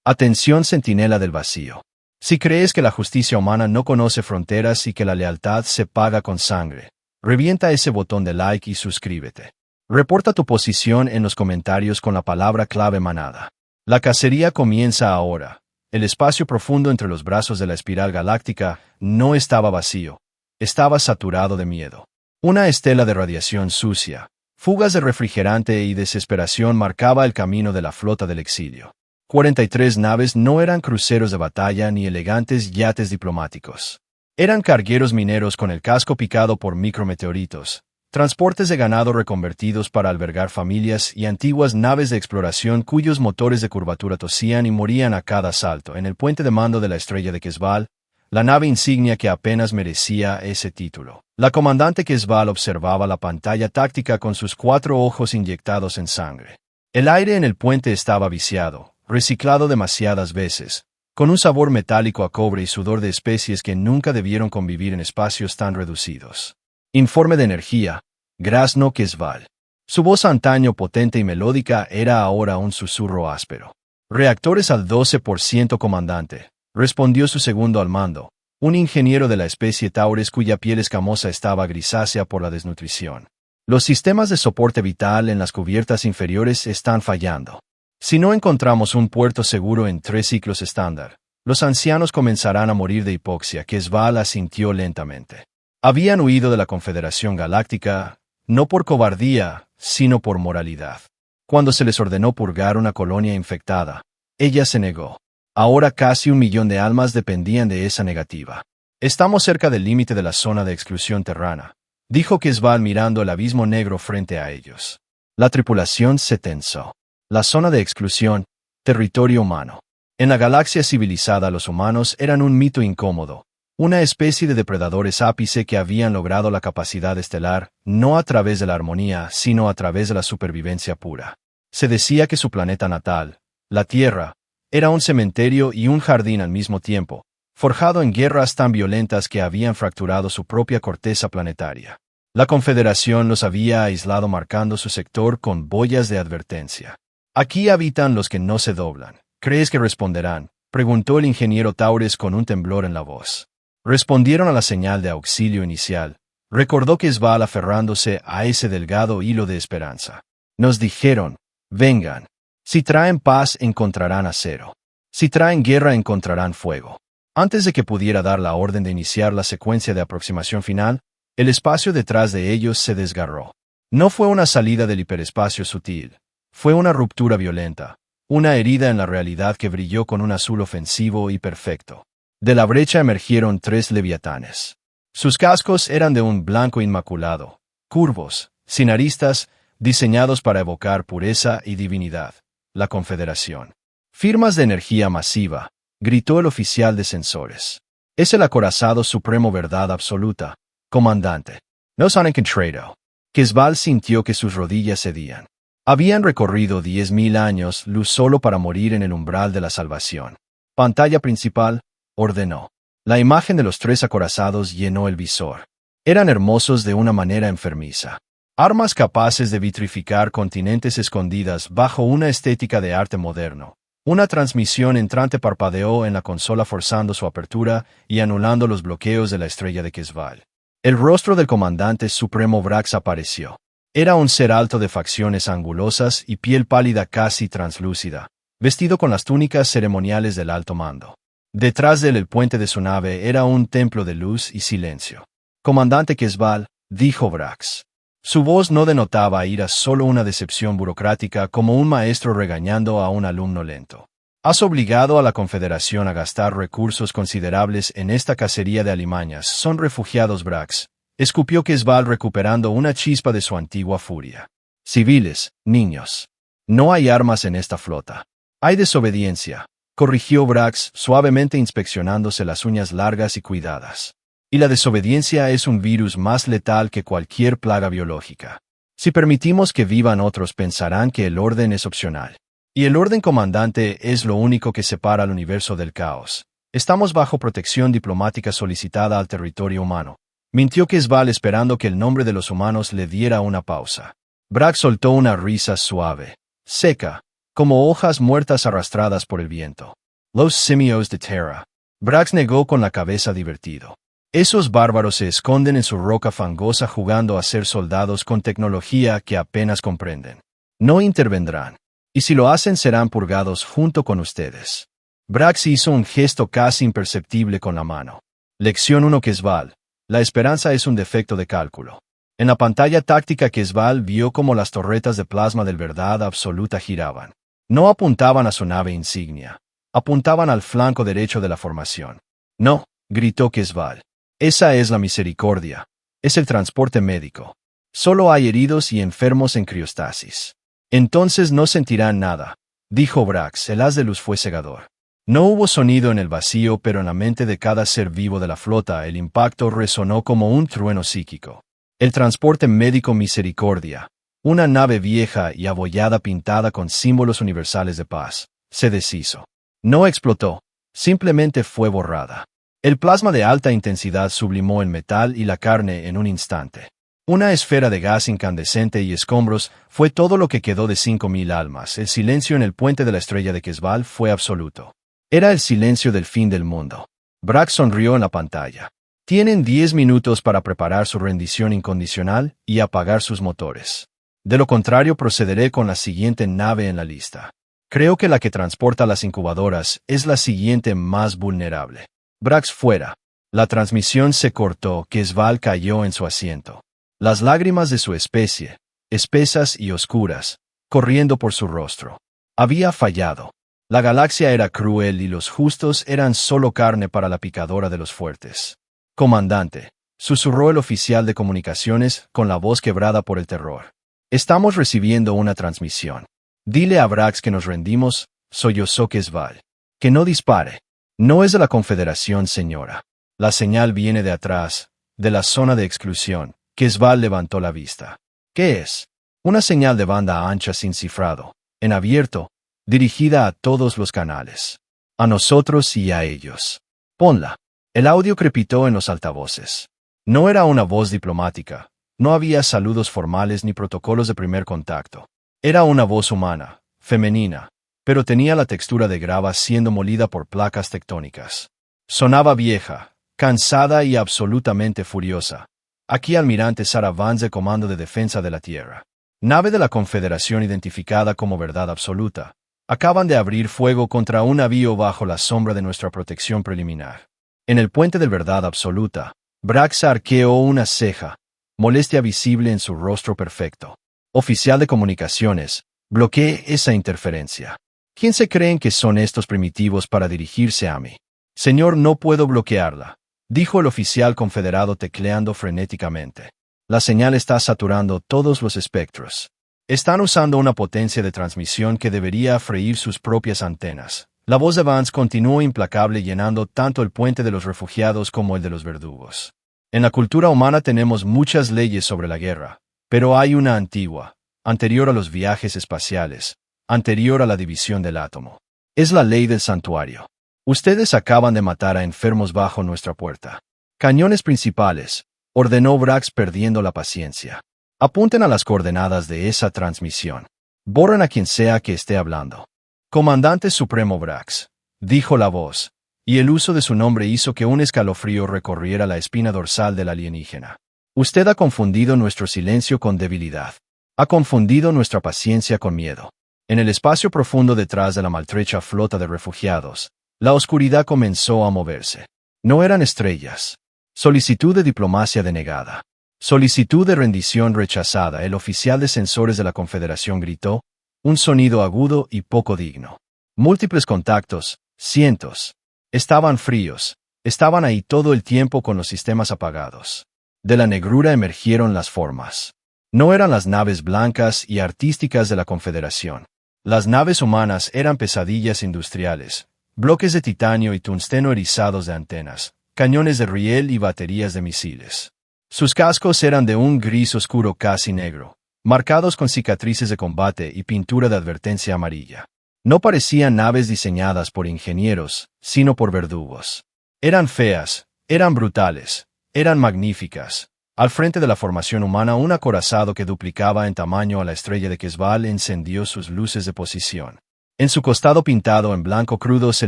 Atención, centinela del vacío. Si crees que la justicia humana no conoce fronteras y que la lealtad se paga con sangre, revienta ese botón de like y suscríbete. Reporta tu posición en los comentarios con la palabra clave manada. La cacería comienza ahora. El espacio profundo entre los brazos de la espiral galáctica no estaba vacío. Estaba saturado de miedo. Una estela de radiación sucia, fugas de refrigerante y desesperación marcaba el camino de la flota del exilio. 43 naves no eran cruceros de batalla ni elegantes yates diplomáticos. Eran cargueros mineros con el casco picado por micrometeoritos, transportes de ganado reconvertidos para albergar familias y antiguas naves de exploración cuyos motores de curvatura tosían y morían a cada salto. En el puente de mando de la estrella de Quezval, la nave insignia que apenas merecía ese título, la comandante Quezval observaba la pantalla táctica con sus 4 ojos inyectados en sangre. El aire en el puente estaba viciado, reciclado demasiadas veces, con un sabor metálico a cobre y sudor de especies que nunca debieron convivir en espacios tan reducidos. Informe de energía, Grasno Quezval. Su voz antaño potente y melódica era ahora un susurro áspero. Reactores al 12%, comandante, respondió su segundo al mando, un ingeniero de la especie Taures cuya piel escamosa estaba grisácea por la desnutrición. Los sistemas de soporte vital en las cubiertas inferiores están fallando. Si no encontramos un puerto seguro en 3 ciclos estándar, los ancianos comenzarán a morir de hipoxia. Quezval asintió lentamente. Habían huido de la Confederación Galáctica, no por cobardía, sino por moralidad. Cuando se les ordenó purgar una colonia infectada, ella se negó. Ahora casi 1 millón de almas dependían de esa negativa. Estamos cerca del límite de la zona de exclusión terrana, dijo Quezval mirando el abismo negro frente a ellos. La tripulación se tensó. La zona de exclusión, territorio humano. En la galaxia civilizada los humanos eran un mito incómodo, una especie de depredadores ápice que habían logrado la capacidad estelar, no a través de la armonía, sino a través de la supervivencia pura. Se decía que su planeta natal, la Tierra, era un cementerio y un jardín al mismo tiempo, forjado en guerras tan violentas que habían fracturado su propia corteza planetaria. La Confederación los había aislado marcando su sector con boyas de advertencia. Aquí habitan los que no se doblan. ¿Crees que responderán?, preguntó el ingeniero Taures con un temblor en la voz. Respondieron a la señal de auxilio inicial, recordó Quezval aferrándose a ese delgado hilo de esperanza. Nos dijeron, vengan. Si traen paz encontrarán acero. Si traen guerra encontrarán fuego. Antes de que pudiera dar la orden de iniciar la secuencia de aproximación final, el espacio detrás de ellos se desgarró. No fue una salida del hiperespacio sutil. Fue una ruptura violenta, una herida en la realidad que brilló con un azul ofensivo y perfecto. De la brecha emergieron 3 leviatanes. Sus cascos eran de un blanco inmaculado, curvos, sin aristas, diseñados para evocar pureza y divinidad. La Confederación. Firmas de energía masiva, gritó el oficial de sensores. Es el acorazado supremo verdad absoluta, comandante. Nos han encontrado. Quezval sintió que sus rodillas cedían. Habían recorrido 10.000 años luz solo para morir en el umbral de la salvación. Pantalla principal, ordenó. La imagen de los 3 acorazados llenó el visor. Eran hermosos de una manera enfermiza. Armas capaces de vitrificar continentes escondidas bajo una estética de arte moderno. Una transmisión entrante parpadeó en la consola forzando su apertura y anulando los bloqueos de la estrella de Quezval. El rostro del comandante supremo Brax apareció. Era un ser alto de facciones angulosas y piel pálida casi translúcida, vestido con las túnicas ceremoniales del alto mando. Detrás de él el puente de su nave era un templo de luz y silencio. Comandante Quezval, dijo Brax. Su voz no denotaba ira, solo una decepción burocrática como un maestro regañando a un alumno lento. Has obligado a la Confederación a gastar recursos considerables en esta cacería de alimañas. Son refugiados, Brax. Escupió Quezval recuperando una chispa de su antigua furia. Civiles, niños. No hay armas en esta flota. Hay desobediencia, corrigió Brax suavemente inspeccionándose las uñas largas y cuidadas. Y la desobediencia es un virus más letal que cualquier plaga biológica. Si permitimos que vivan otros pensarán que el orden es opcional. Y el orden, comandante, es lo único que separa al universo del caos. Estamos bajo protección diplomática solicitada al territorio humano. Mintió Quezval esperando que el nombre de los humanos le diera una pausa. Brax soltó una risa suave, seca, como hojas muertas arrastradas por el viento. Los simios de Terra. Brax negó con la cabeza divertido. Esos bárbaros se esconden en su roca fangosa jugando a ser soldados con tecnología que apenas comprenden. No intervendrán. Y si lo hacen serán purgados junto con ustedes. Brax hizo un gesto casi imperceptible con la mano. Lección 1 Quetzal. La esperanza es un defecto de cálculo. En la pantalla táctica Quetzal vio cómo las torretas de plasma del verdad absoluta giraban. No apuntaban a su nave insignia. Apuntaban al flanco derecho de la formación. No, gritó Quetzal. Esa es la misericordia. Es el transporte médico. Solo hay heridos y enfermos en criostasis. Entonces no sentirán nada, dijo Brax. El haz de luz fue cegador. No hubo sonido en el vacío, pero en la mente de cada ser vivo de la flota el impacto resonó como un trueno psíquico. El transporte médico misericordia, una nave vieja y abollada pintada con símbolos universales de paz, se deshizo. No explotó, simplemente fue borrada. El plasma de alta intensidad sublimó el metal y la carne en un instante. Una esfera de gas incandescente y escombros fue todo lo que quedó de 5000 almas. El silencio en el puente de la estrella de Quetzal fue absoluto. Era el silencio del fin del mundo. Brax sonrió en la pantalla. Tienen 10 minutos para preparar su rendición incondicional y apagar sus motores. De lo contrario procederé con la siguiente nave en la lista. Creo que la que transporta las incubadoras es la siguiente más vulnerable. Brax fuera. La transmisión se cortó. Quetzal cayó en su asiento. Las lágrimas de su especie, espesas y oscuras, corriendo por su rostro. Había fallado. La galaxia era cruel y los justos eran solo carne para la picadora de los fuertes. Comandante, susurró el oficial de comunicaciones con la voz quebrada por el terror. Estamos recibiendo una transmisión. Dile a Brax que nos rendimos, sollozó Quetzal. Que no dispare. No es de la Confederación, señora. La señal viene de atrás, de la zona de exclusión. Quetzal levantó la vista. ¿Qué es? Una señal de banda ancha sin cifrado, en abierto, dirigida a todos los canales. A nosotros y a ellos. Ponla. El audio crepitó en los altavoces. No era una voz diplomática. No había saludos formales ni protocolos de primer contacto. Era una voz humana, femenina, pero tenía la textura de grava siendo molida por placas tectónicas. Sonaba vieja, cansada y absolutamente furiosa. Aquí Almirante Sarah Vance de Comando de Defensa de la Tierra. Nave de la Confederación identificada como verdad absoluta. Acaban de abrir fuego contra un navío bajo la sombra de nuestra protección preliminar. En el puente del verdad absoluta, Brax arqueó una ceja, molestia visible en su rostro perfecto. Oficial de comunicaciones, bloqueé esa interferencia. ¿Quién se creen que son estos primitivos para dirigirse a mí? Señor, no puedo bloquearla, dijo el oficial confederado tecleando frenéticamente. La señal está saturando todos los espectros. Están usando una potencia de transmisión que debería freír sus propias antenas. La voz de Vance continuó implacable llenando tanto el puente de los refugiados como el de los verdugos. En la cultura humana tenemos muchas leyes sobre la guerra, pero hay una antigua, anterior a los viajes espaciales, anterior a la división del átomo. Es la ley del santuario. Ustedes acaban de matar a enfermos bajo nuestra puerta. Cañones principales, ordenó Brax perdiendo la paciencia. Apunten a las coordenadas de esa transmisión. Borren a quien sea que esté hablando. Comandante Supremo Brax, dijo la voz, y el uso de su nombre hizo que un escalofrío recorriera la espina dorsal del alienígena. Usted ha confundido nuestro silencio con debilidad. Ha confundido nuestra paciencia con miedo. En el espacio profundo detrás de la maltrecha flota de refugiados, la oscuridad comenzó a moverse. No eran estrellas. Solicitud de diplomacia denegada. Solicitud de rendición rechazada. El oficial de sensores de la Confederación gritó, un sonido agudo y poco digno. Múltiples contactos, cientos. Estaban fríos. Estaban ahí todo el tiempo con los sistemas apagados. De la negrura emergieron las formas. No eran las naves blancas y artísticas de la Confederación. Las naves humanas eran pesadillas industriales, bloques de titanio y tungsteno erizados de antenas, cañones de riel y baterías de misiles. Sus cascos eran de un gris oscuro casi negro, marcados con cicatrices de combate y pintura de advertencia amarilla. No parecían naves diseñadas por ingenieros, sino por verdugos. Eran feas, eran brutales, eran magníficas. Al frente de la formación humana un acorazado que duplicaba en tamaño a la estrella de Quetzal encendió sus luces de posición. En su costado pintado en blanco crudo se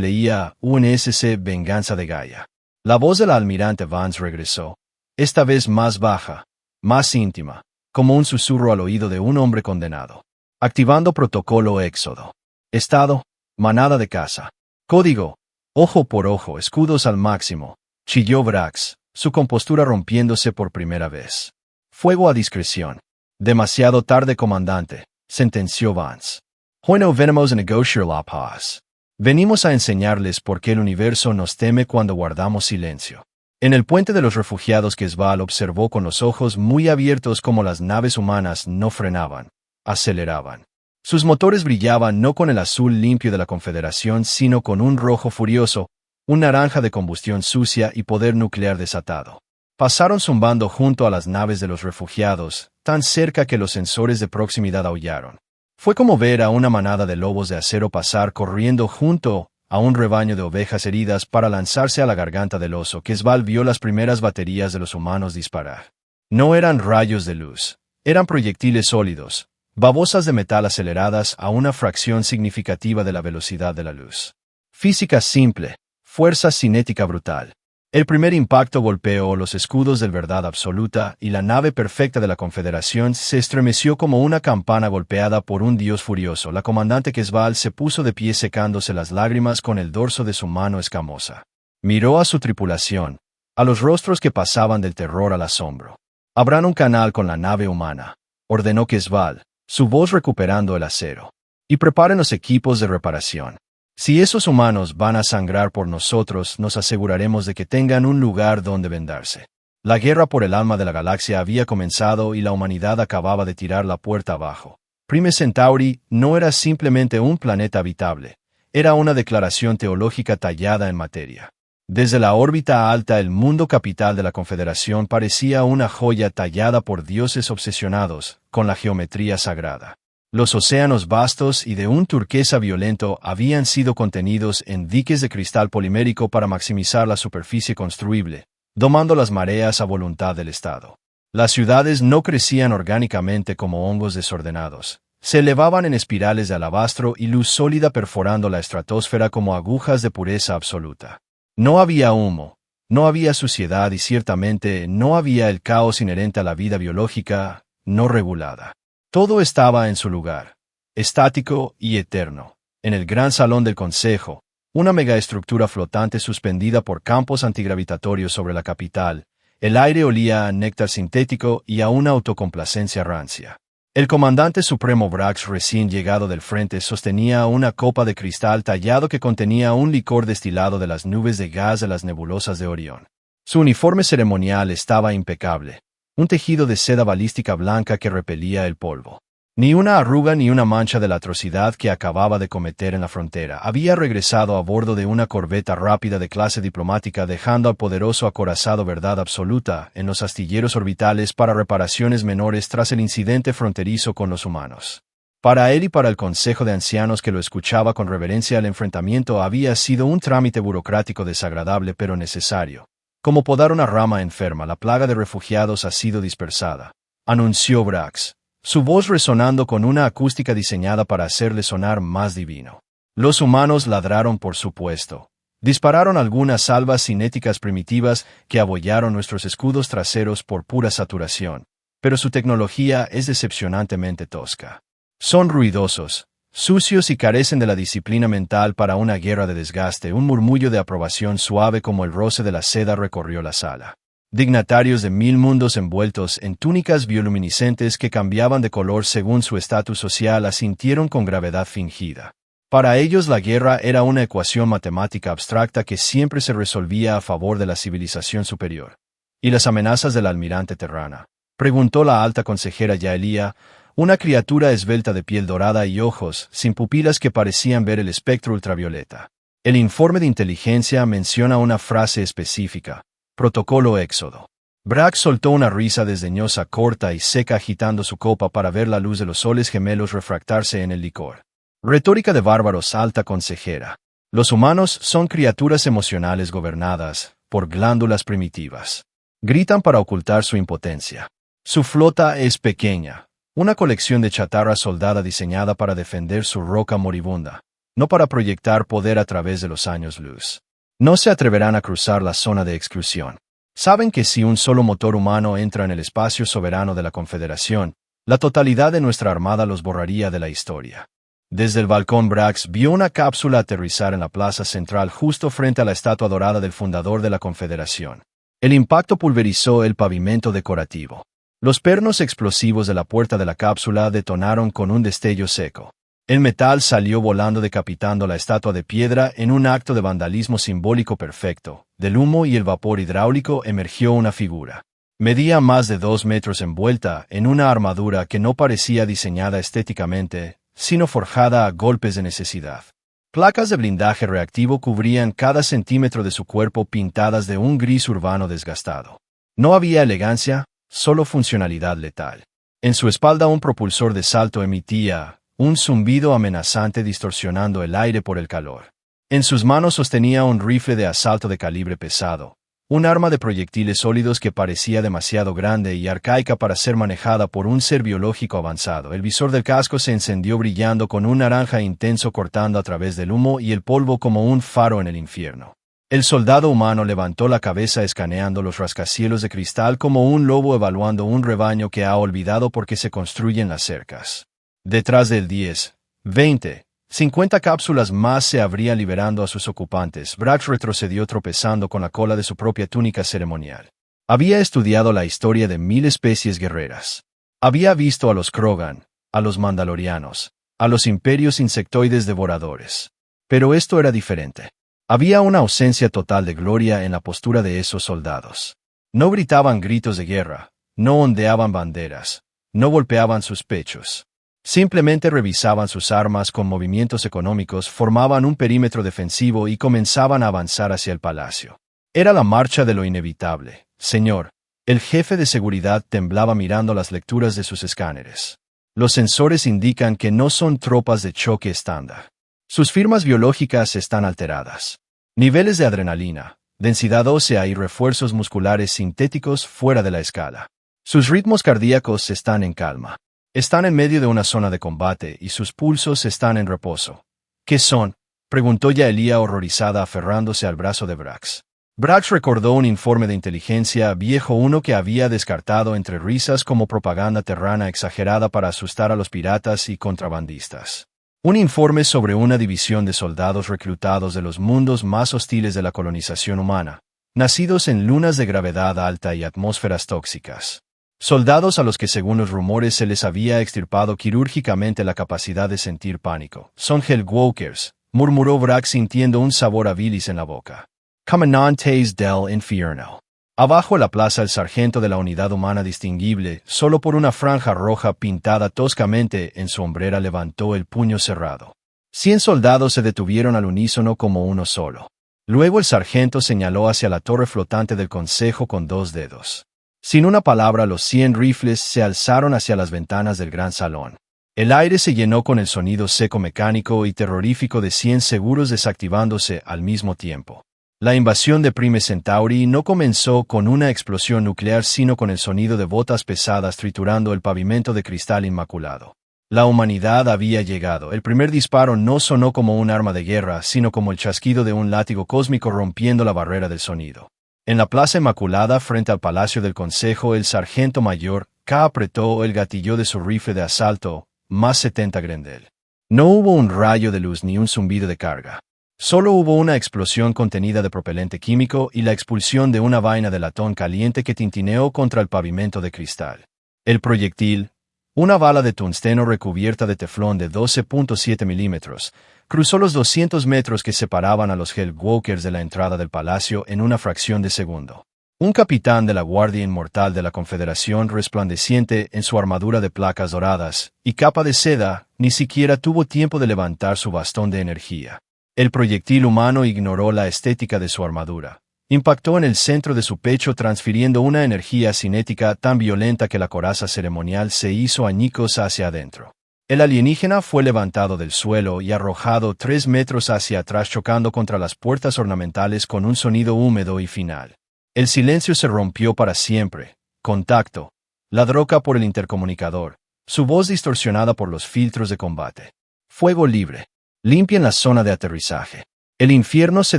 leía UNSC Venganza de Gaia. La voz del almirante Vance regresó, esta vez más baja, más íntima, como un susurro al oído de un hombre condenado. Activando protocolo Éxodo. Estado, manada de caza. Código, ojo por ojo, escudos al máximo, chilló Brax, su compostura rompiéndose por primera vez. Fuego a discreción. Demasiado tarde, comandante, sentenció Vance. Hoy no venimos a negociar la paz. Venimos a enseñarles por qué el universo nos teme cuando guardamos silencio. En el puente de los refugiados, Quezval observó con los ojos muy abiertos cómo las naves humanas no frenaban, aceleraban. Sus motores brillaban no con el azul limpio de la Confederación, sino con un rojo furioso, un naranja de combustión sucia y poder nuclear desatado. Pasaron zumbando junto a las naves de los refugiados, tan cerca que los sensores de proximidad aullaron. Fue como ver a una manada de lobos de acero pasar corriendo junto a un rebaño de ovejas heridas para lanzarse a la garganta del oso. Quezval vio las primeras baterías de los humanos disparar. No eran rayos de luz, eran proyectiles sólidos, babosas de metal aceleradas a una fracción significativa de la velocidad de la luz. Física simple, fuerza cinética brutal. El primer impacto golpeó los escudos del verdad absoluta y la nave perfecta de la Confederación se estremeció como una campana golpeada por un dios furioso. La comandante Quezval se puso de pie secándose las lágrimas con el dorso de su mano escamosa. Miró a su tripulación, a los rostros que pasaban del terror al asombro. «Abran un canal con la nave humana», ordenó Quezval, su voz recuperando el acero. «Y preparen los equipos de reparación. Si esos humanos van a sangrar por nosotros, nos aseguraremos de que tengan un lugar donde vendarse». La guerra por el alma de la galaxia había comenzado y la humanidad acababa de tirar la puerta abajo. Prime Centauri no era simplemente un planeta habitable, era una declaración teológica tallada en materia. Desde la órbita alta, el mundo capital de la Confederación parecía una joya tallada por dioses obsesionados con la geometría sagrada. Los océanos vastos y de un turquesa violento habían sido contenidos en diques de cristal polimérico para maximizar la superficie construible, domando las mareas a voluntad del Estado. Las ciudades no crecían orgánicamente como hongos desordenados. Se elevaban en espirales de alabastro y luz sólida perforando la estratosfera como agujas de pureza absoluta. No había humo, no había suciedad y ciertamente no había el caos inherente a la vida biológica no regulada. Todo estaba en su lugar, estático y eterno. En el gran salón del consejo, una megaestructura flotante suspendida por campos antigravitatorios sobre la capital, el aire olía a néctar sintético y a una autocomplacencia rancia. El comandante supremo Brax, recién llegado del frente, sostenía una copa de cristal tallado que contenía un licor destilado de las nubes de gas de las nebulosas de Orión. Su uniforme ceremonial estaba impecable. Un tejido de seda balística blanca que repelía el polvo. Ni una arruga ni una mancha de la atrocidad que acababa de cometer en la frontera. Había regresado a bordo de una corbeta rápida de clase diplomática, dejando al poderoso acorazado Verdad Absoluta en los astilleros orbitales para reparaciones menores tras el incidente fronterizo con los humanos. Para él y para el Consejo de Ancianos que lo escuchaba con reverencia, el enfrentamiento había sido un trámite burocrático desagradable pero necesario. Como podar una rama enferma, la plaga de refugiados ha sido dispersada, anunció Brax, su voz resonando con una acústica diseñada para hacerle sonar más divino. Los humanos ladraron, por supuesto. Dispararon algunas salvas cinéticas primitivas que abollaron nuestros escudos traseros por pura saturación, pero su tecnología es decepcionantemente tosca. Son ruidosos, sucios y carecen de la disciplina mental para una guerra de desgaste. Un murmullo de aprobación suave como el roce de la seda recorrió la sala. Dignatarios de 1000 mundos envueltos en túnicas bioluminiscentes que cambiaban de color según su estatus social asintieron con gravedad fingida. Para ellos la guerra era una ecuación matemática abstracta que siempre se resolvía a favor de la civilización superior. ¿Y las amenazas del almirante Terrana?, preguntó la alta consejera Yaelía, una criatura esbelta de piel dorada y ojos sin pupilas que parecían ver el espectro ultravioleta. El informe de inteligencia menciona una frase específica: protocolo Éxodo. Brax soltó una risa desdeñosa corta y seca agitando su copa para ver la luz de los soles gemelos refractarse en el licor. Retórica de bárbaros, alta consejera. Los humanos son criaturas emocionales gobernadas por glándulas primitivas. Gritan para ocultar su impotencia. Su flota es pequeña, una colección de chatarra soldada diseñada para defender su roca moribunda. no para proyectar poder a través de los años luz. No se atreverán a cruzar la zona de exclusión. Saben que si un solo motor humano entra en el espacio soberano de la Confederación, la totalidad de nuestra armada los borraría de la historia. Desde el balcón Brax vio una cápsula aterrizar en la plaza central justo frente a la estatua dorada del fundador de la Confederación. El impacto pulverizó el pavimento decorativo. Los pernos explosivos de la puerta de la cápsula detonaron con un destello seco. El metal salió volando decapitando la estatua de piedra en un acto de vandalismo simbólico perfecto. Del humo y el vapor hidráulico emergió una figura. Medía más de 2 metros envuelta en una armadura que no parecía diseñada estéticamente, sino forjada a golpes de necesidad. Placas de blindaje reactivo cubrían cada centímetro de su cuerpo pintadas de un gris urbano desgastado. No había elegancia, solo funcionalidad letal. En su espalda un propulsor de salto emitía un zumbido amenazante distorsionando el aire por el calor. En sus manos sostenía un rifle de asalto de calibre pesado, un arma de proyectiles sólidos que parecía demasiado grande y arcaica para ser manejada por un ser biológico avanzado. El visor del casco se encendió brillando con un naranja intenso cortando a través del humo y el polvo como un faro en el infierno. El soldado humano levantó la cabeza escaneando los rascacielos de cristal como un lobo evaluando un rebaño que ha olvidado por qué se construyen las cercas. Detrás del 10, 20, 50 cápsulas más se abrían liberando a sus ocupantes. Brax retrocedió tropezando con la cola de su propia túnica ceremonial. Había estudiado la historia de 1000 especies guerreras. Había visto a los Krogan, a los Mandalorianos, a los imperios insectoides devoradores. Pero esto era diferente. Había una ausencia total de gloria en la postura de esos soldados. No gritaban gritos de guerra, no ondeaban banderas, no golpeaban sus pechos. Simplemente revisaban sus armas con movimientos económicos, formaban un perímetro defensivo y comenzaban a avanzar hacia el palacio. Era la marcha de lo inevitable, señor. El jefe de seguridad temblaba mirando las lecturas de sus escáneres. Los sensores indican que no son tropas de choque estándar. Sus firmas biológicas están alteradas. Niveles de adrenalina, densidad ósea y refuerzos musculares sintéticos fuera de la escala. Sus ritmos cardíacos están en calma. Están en medio de una zona de combate y sus pulsos están en reposo. ¿Qué son?, preguntó Yaelía horrorizada aferrándose al brazo de Brax. Brax recordó un informe de inteligencia viejo uno que había descartado entre risas como propaganda terrana exagerada para asustar a los piratas y contrabandistas. Un informe sobre una división de soldados reclutados de los mundos más hostiles de la colonización humana, nacidos en lunas de gravedad alta y atmósferas tóxicas. Soldados a los que según los rumores se les había extirpado quirúrgicamente la capacidad de sentir pánico. Son Hellwalkers, murmuró Brax sintiendo un sabor a bilis en la boca. Comandantes del Infierno. Abajo en la plaza el sargento de la unidad humana distinguible, solo por una franja roja pintada toscamente en su hombrera levantó el puño cerrado. 100 soldados se detuvieron al unísono como uno solo. Luego el sargento señaló hacia la torre flotante del consejo con 2 dedos. Sin una palabra los 100 rifles se alzaron hacia las ventanas del gran salón. El aire se llenó con el sonido seco mecánico y terrorífico de 100 seguros desactivándose al mismo tiempo. La invasión de Prime Centauri no comenzó con una explosión nuclear sino con el sonido de botas pesadas triturando el pavimento de cristal inmaculado. La humanidad había llegado. El primer disparo no sonó como un arma de guerra sino como el chasquido de un látigo cósmico rompiendo la barrera del sonido. En la plaza inmaculada frente al Palacio del Consejo el sargento mayor K apretó el gatillo de su rifle de asalto, más 70 Grendel. No hubo un rayo de luz ni un zumbido de carga. Solo hubo una explosión contenida de propelente químico y la expulsión de una vaina de latón caliente que tintineó contra el pavimento de cristal. El proyectil, una bala de tungsteno recubierta de teflón de 12.7 milímetros, cruzó los 200 metros que separaban a los Hellwalkers de la entrada del palacio en una fracción de segundo. Un capitán de la Guardia Inmortal de la Confederación resplandeciente en su armadura de placas doradas y capa de seda, ni siquiera tuvo tiempo de levantar su bastón de energía. El proyectil humano ignoró la estética de su armadura. Impactó en el centro de su pecho transfiriendo una energía cinética tan violenta que la coraza ceremonial se hizo añicos hacia adentro. El alienígena fue levantado del suelo y arrojado 3 metros hacia atrás chocando contra las puertas ornamentales con un sonido húmedo y final. El silencio se rompió para siempre. Contacto. La droga por el intercomunicador. Su voz distorsionada por los filtros de combate. Fuego libre. Limpien la zona de aterrizaje. El infierno se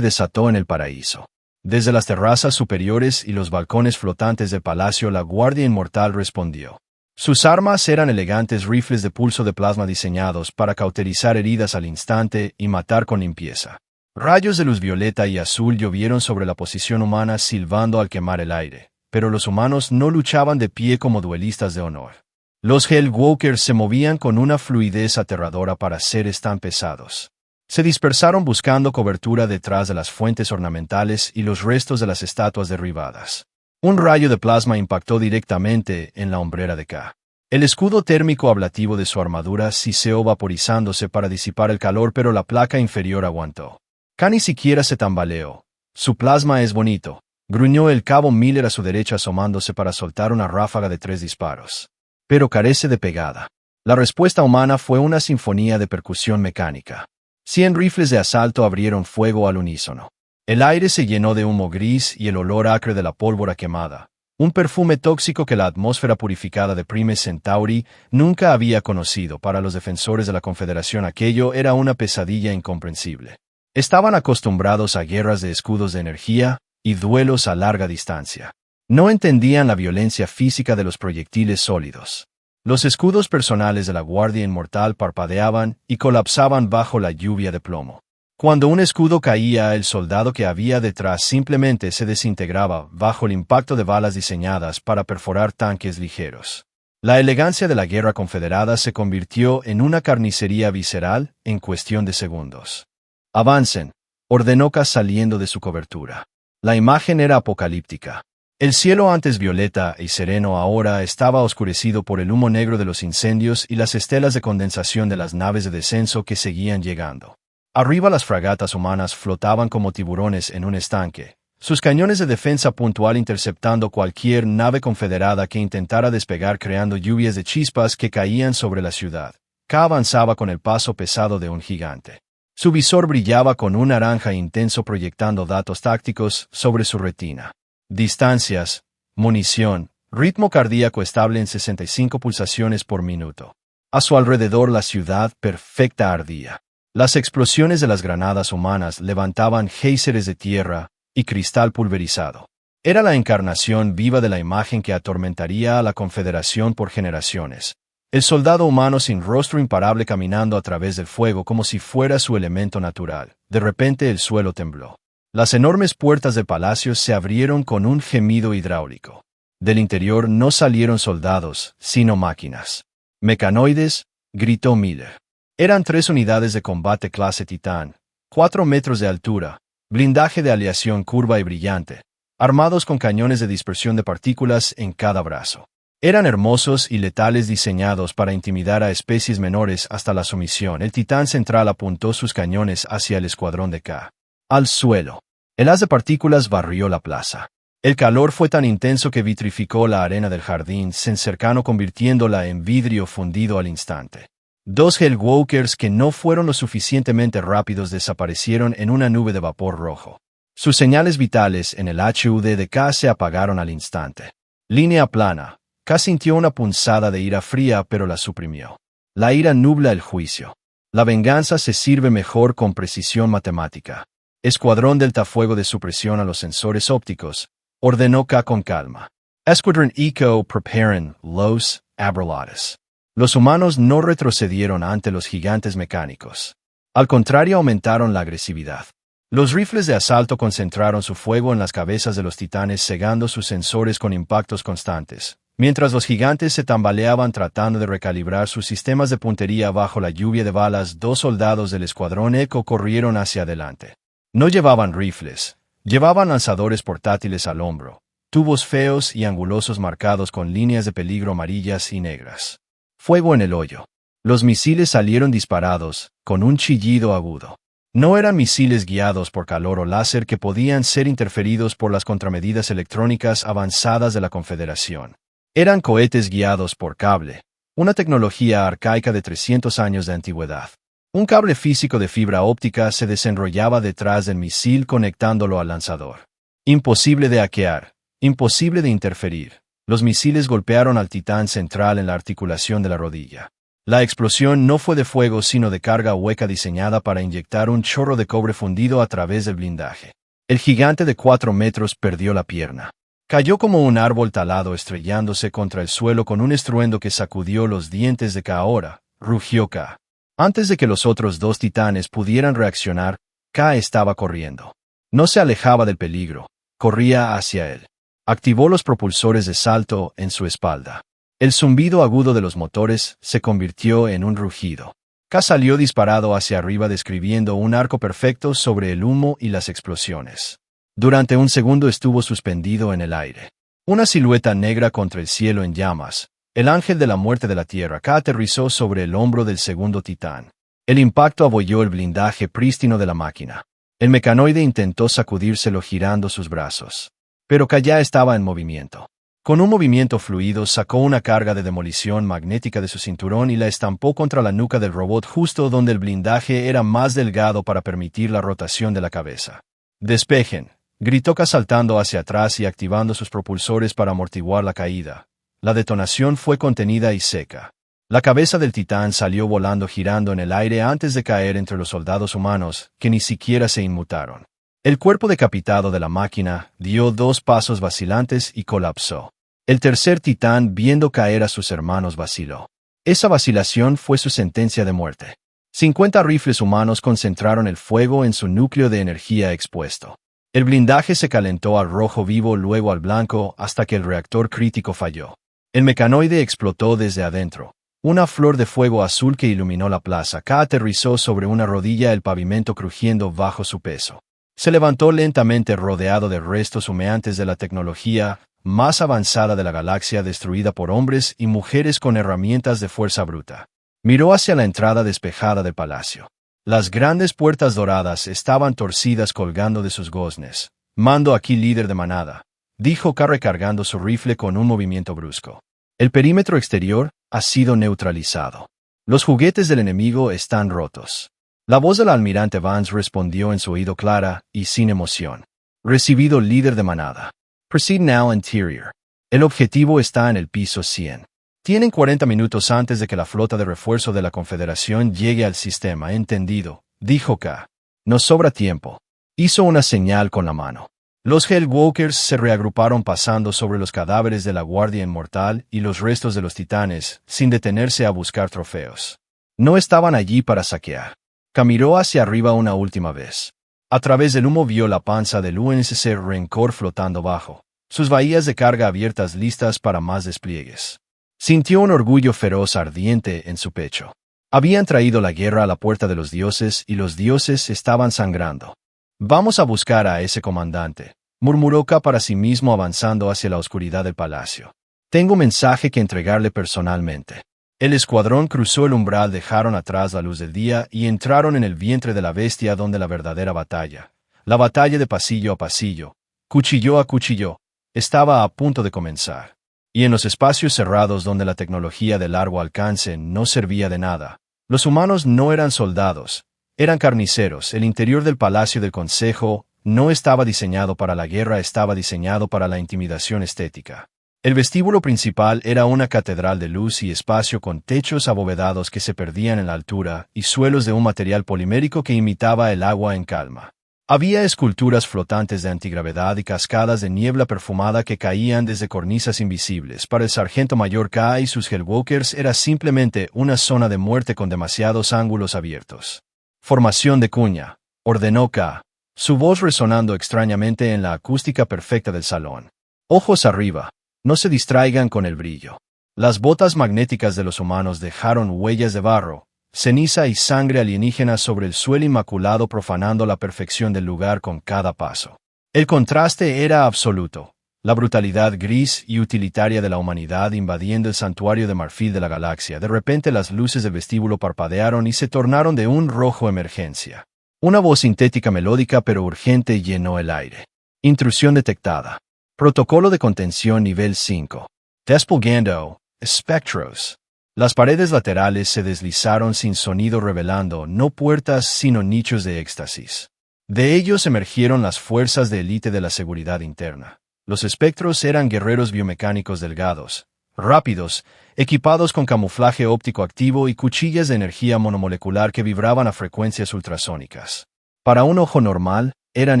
desató en el paraíso. Desde las terrazas superiores y los balcones flotantes del palacio, la Guardia Inmortal respondió. Sus armas eran elegantes rifles de pulso de plasma diseñados para cauterizar heridas al instante y matar con limpieza. Rayos de luz violeta y azul llovieron sobre la posición humana silbando al quemar el aire, pero los humanos no luchaban de pie como duelistas de honor. Los Hellwalkers se movían con una fluidez aterradora para seres tan pesados. Se dispersaron buscando cobertura detrás de las fuentes ornamentales y los restos de las estatuas derribadas. Un rayo de plasma impactó directamente en la hombrera de K. El escudo térmico ablativo de su armadura siseó vaporizándose para disipar el calor, pero la placa inferior aguantó. K ni siquiera se tambaleó. Su plasma es bonito, gruñó el cabo Miller a su derecha asomándose para soltar una ráfaga de 3 disparos. Pero carece de pegada. La respuesta humana fue una sinfonía de percusión mecánica. 100 rifles de asalto abrieron fuego al unísono. El aire se llenó de humo gris y el olor acre de la pólvora quemada, un perfume tóxico que la atmósfera purificada de Prime Centauri nunca había conocido. Para los defensores de la Confederación aquello era una pesadilla incomprensible. Estaban acostumbrados a guerras de escudos de energía y duelos a larga distancia. No entendían la violencia física de los proyectiles sólidos. Los escudos personales de la Guardia Inmortal parpadeaban y colapsaban bajo la lluvia de plomo. Cuando un escudo caía, el soldado que había detrás simplemente se desintegraba bajo el impacto de balas diseñadas para perforar tanques ligeros. La elegancia de la guerra confederada se convirtió en una carnicería visceral en cuestión de segundos. «Avancen», ordenó K saliendo de su cobertura. La imagen era apocalíptica. El cielo, antes violeta y sereno, ahora estaba oscurecido por el humo negro de los incendios y las estelas de condensación de las naves de descenso que seguían llegando. Arriba las fragatas humanas flotaban como tiburones en un estanque, sus cañones de defensa puntual interceptando cualquier nave confederada que intentara despegar, creando lluvias de chispas que caían sobre la ciudad. K avanzaba con el paso pesado de un gigante. Su visor brillaba con un naranja intenso proyectando datos tácticos sobre su retina. Distancias, munición, ritmo cardíaco estable en 65 pulsaciones por minuto. A su alrededor la ciudad perfecta ardía. Las explosiones de las granadas humanas levantaban géiseres de tierra y cristal pulverizado. Era la encarnación viva de la imagen que atormentaría a la Confederación por generaciones. El soldado humano sin rostro imparable caminando a través del fuego como si fuera su elemento natural. De repente el suelo tembló. Las enormes puertas del palacio se abrieron con un gemido hidráulico. Del interior no salieron soldados, sino máquinas. «Mecanoides», gritó Miller. Eran 3 unidades de combate clase Titán, 4 metros de altura, blindaje de aleación curva y brillante, armados con cañones de dispersión de partículas en cada brazo. Eran hermosos y letales, diseñados para intimidar a especies menores hasta la sumisión. El Titán central apuntó sus cañones hacia el escuadrón de K. Al suelo. El haz de partículas barrió la plaza. El calor fue tan intenso que vitrificó la arena del jardín cercano, convirtiéndola en vidrio fundido al instante. 2 Hellwalkers que no fueron lo suficientemente rápidos desaparecieron en una nube de vapor rojo. Sus señales vitales en el HUD de K se apagaron al instante. Línea plana. K sintió una punzada de ira fría, pero la suprimió. La ira nubla el juicio. La venganza se sirve mejor con precisión matemática. Escuadrón Deltafuego de supresión a los sensores ópticos, ordenó K con calma. Escuadrón Eco preparen los abrelates. Los humanos no retrocedieron ante los gigantes mecánicos. Al contrario, aumentaron la agresividad. Los rifles de asalto concentraron su fuego en las cabezas de los titanes, cegando sus sensores con impactos constantes, mientras los gigantes se tambaleaban tratando de recalibrar sus sistemas de puntería bajo la lluvia de balas. 2 soldados del escuadrón Eco corrieron hacia adelante. No llevaban rifles, llevaban lanzadores portátiles al hombro, tubos feos y angulosos marcados con líneas de peligro amarillas y negras. Fuego en el hoyo. Los misiles salieron disparados, con un chillido agudo. No eran misiles guiados por calor o láser que podían ser interferidos por las contramedidas electrónicas avanzadas de la Confederación. Eran cohetes guiados por cable, una tecnología arcaica de 300 años de antigüedad. Un cable físico de fibra óptica se desenrollaba detrás del misil conectándolo al lanzador. Imposible de hackear, imposible de interferir. Los misiles golpearon al titán central en la articulación de la rodilla. La explosión no fue de fuego sino de carga hueca diseñada para inyectar un chorro de cobre fundido a través del blindaje. El gigante de 4 metros perdió la pierna. Cayó como un árbol talado estrellándose contra el suelo con un estruendo que sacudió los dientes de K. Ahora, rugió K. Antes de que los otros 2 titanes pudieran reaccionar, K estaba corriendo. No se alejaba del peligro, corría hacia él. Activó los propulsores de salto en su espalda. El zumbido agudo de los motores se convirtió en un rugido. K salió disparado hacia arriba describiendo un arco perfecto sobre el humo y las explosiones. Durante un segundo estuvo suspendido en el aire. Una silueta negra contra el cielo en llamas. El ángel de la muerte de la tierra. K aterrizó sobre el hombro del segundo titán. El impacto abolló el blindaje prístino de la máquina. El mecanoide intentó sacudírselo girando sus brazos. Pero K ya estaba en movimiento. Con un movimiento fluido sacó una carga de demolición magnética de su cinturón y la estampó contra la nuca del robot justo donde el blindaje era más delgado para permitir la rotación de la cabeza. «Despejen», gritó K saltando hacia atrás y activando sus propulsores para amortiguar la caída. La detonación fue contenida y seca. La cabeza del titán salió volando girando en el aire antes de caer entre los soldados humanos, que ni siquiera se inmutaron. El cuerpo decapitado de la máquina dio 2 pasos vacilantes y colapsó. El tercer titán, viendo caer a sus hermanos, vaciló. Esa vacilación fue su sentencia de muerte. 50 rifles humanos concentraron el fuego en su núcleo de energía expuesto. El blindaje se calentó al rojo vivo, luego al blanco, hasta que el reactor crítico falló. El mecanoide explotó desde adentro. Una flor de fuego azul que iluminó la plaza. K aterrizó sobre una rodilla, el pavimento crujiendo bajo su peso. Se levantó lentamente rodeado de restos humeantes de la tecnología más avanzada de la galaxia, destruida por hombres y mujeres con herramientas de fuerza bruta. Miró hacia la entrada despejada del palacio. Las grandes puertas doradas estaban torcidas colgando de sus goznes. «Mando aquí, líder de manada», dijo K recargando su rifle con un movimiento brusco. «El perímetro exterior ha sido neutralizado. Los juguetes del enemigo están rotos». La voz del almirante Vance respondió en su oído clara y sin emoción. «Recibido, líder de manada. Proceed now, interior. El objetivo está en el piso 100. Tienen 40 minutos antes de que la flota de refuerzo de la Confederación llegue al sistema». «Entendido», dijo K. «Nos sobra tiempo». Hizo una señal con la mano. Los Hellwalkers se reagruparon pasando sobre los cadáveres de la Guardia Inmortal y los restos de los titanes, sin detenerse a buscar trofeos. No estaban allí para saquear. K miró hacia arriba una última vez. A través del humo vio la panza del UNSC Rencor flotando bajo, sus bahías de carga abiertas listas para más despliegues. Sintió un orgullo feroz ardiente en su pecho. Habían traído la guerra a la puerta de los dioses y los dioses estaban sangrando. «Vamos a buscar a ese comandante», murmuró K para sí mismo avanzando hacia la oscuridad del palacio. «Tengo un mensaje que entregarle personalmente». El escuadrón cruzó el umbral, dejaron atrás la luz del día y entraron en el vientre de la bestia donde la verdadera batalla, la batalla de pasillo a pasillo, cuchillo a cuchillo, estaba a punto de comenzar. Y en los espacios cerrados donde la tecnología de largo alcance no servía de nada, los humanos no eran soldados, eran carniceros. El interior del Palacio del Consejo no estaba diseñado para la guerra, estaba diseñado para la intimidación estética. El vestíbulo principal era una catedral de luz y espacio con techos abovedados que se perdían en la altura y suelos de un material polimérico que imitaba el agua en calma. Había esculturas flotantes de antigravedad y cascadas de niebla perfumada que caían desde cornisas invisibles. Para el sargento mayor K y sus Hellwalkers era simplemente una zona de muerte con demasiados ángulos abiertos. «Formación de cuña», ordenó K, su voz resonando extrañamente en la acústica perfecta del salón. «Ojos arriba. No se distraigan con el brillo». Las botas magnéticas de los humanos dejaron huellas de barro, ceniza y sangre alienígena sobre el suelo inmaculado, profanando la perfección del lugar con cada paso. El contraste era absoluto, la brutalidad gris y utilitaria de la humanidad invadiendo el santuario de marfil de la galaxia. De repente las luces del vestíbulo parpadearon y se tornaron de un rojo emergencia. Una voz sintética melódica pero urgente llenó el aire. «Intrusión detectada. Protocolo de contención nivel 5. Desplegando espectros». Las paredes laterales se deslizaron sin sonido, revelando no puertas sino nichos de éxtasis. De ellos emergieron las fuerzas de élite de la seguridad interna. Los espectros eran guerreros biomecánicos delgados, rápidos, equipados con camuflaje óptico activo y cuchillas de energía monomolecular que vibraban a frecuencias ultrasónicas. Para un ojo normal, eran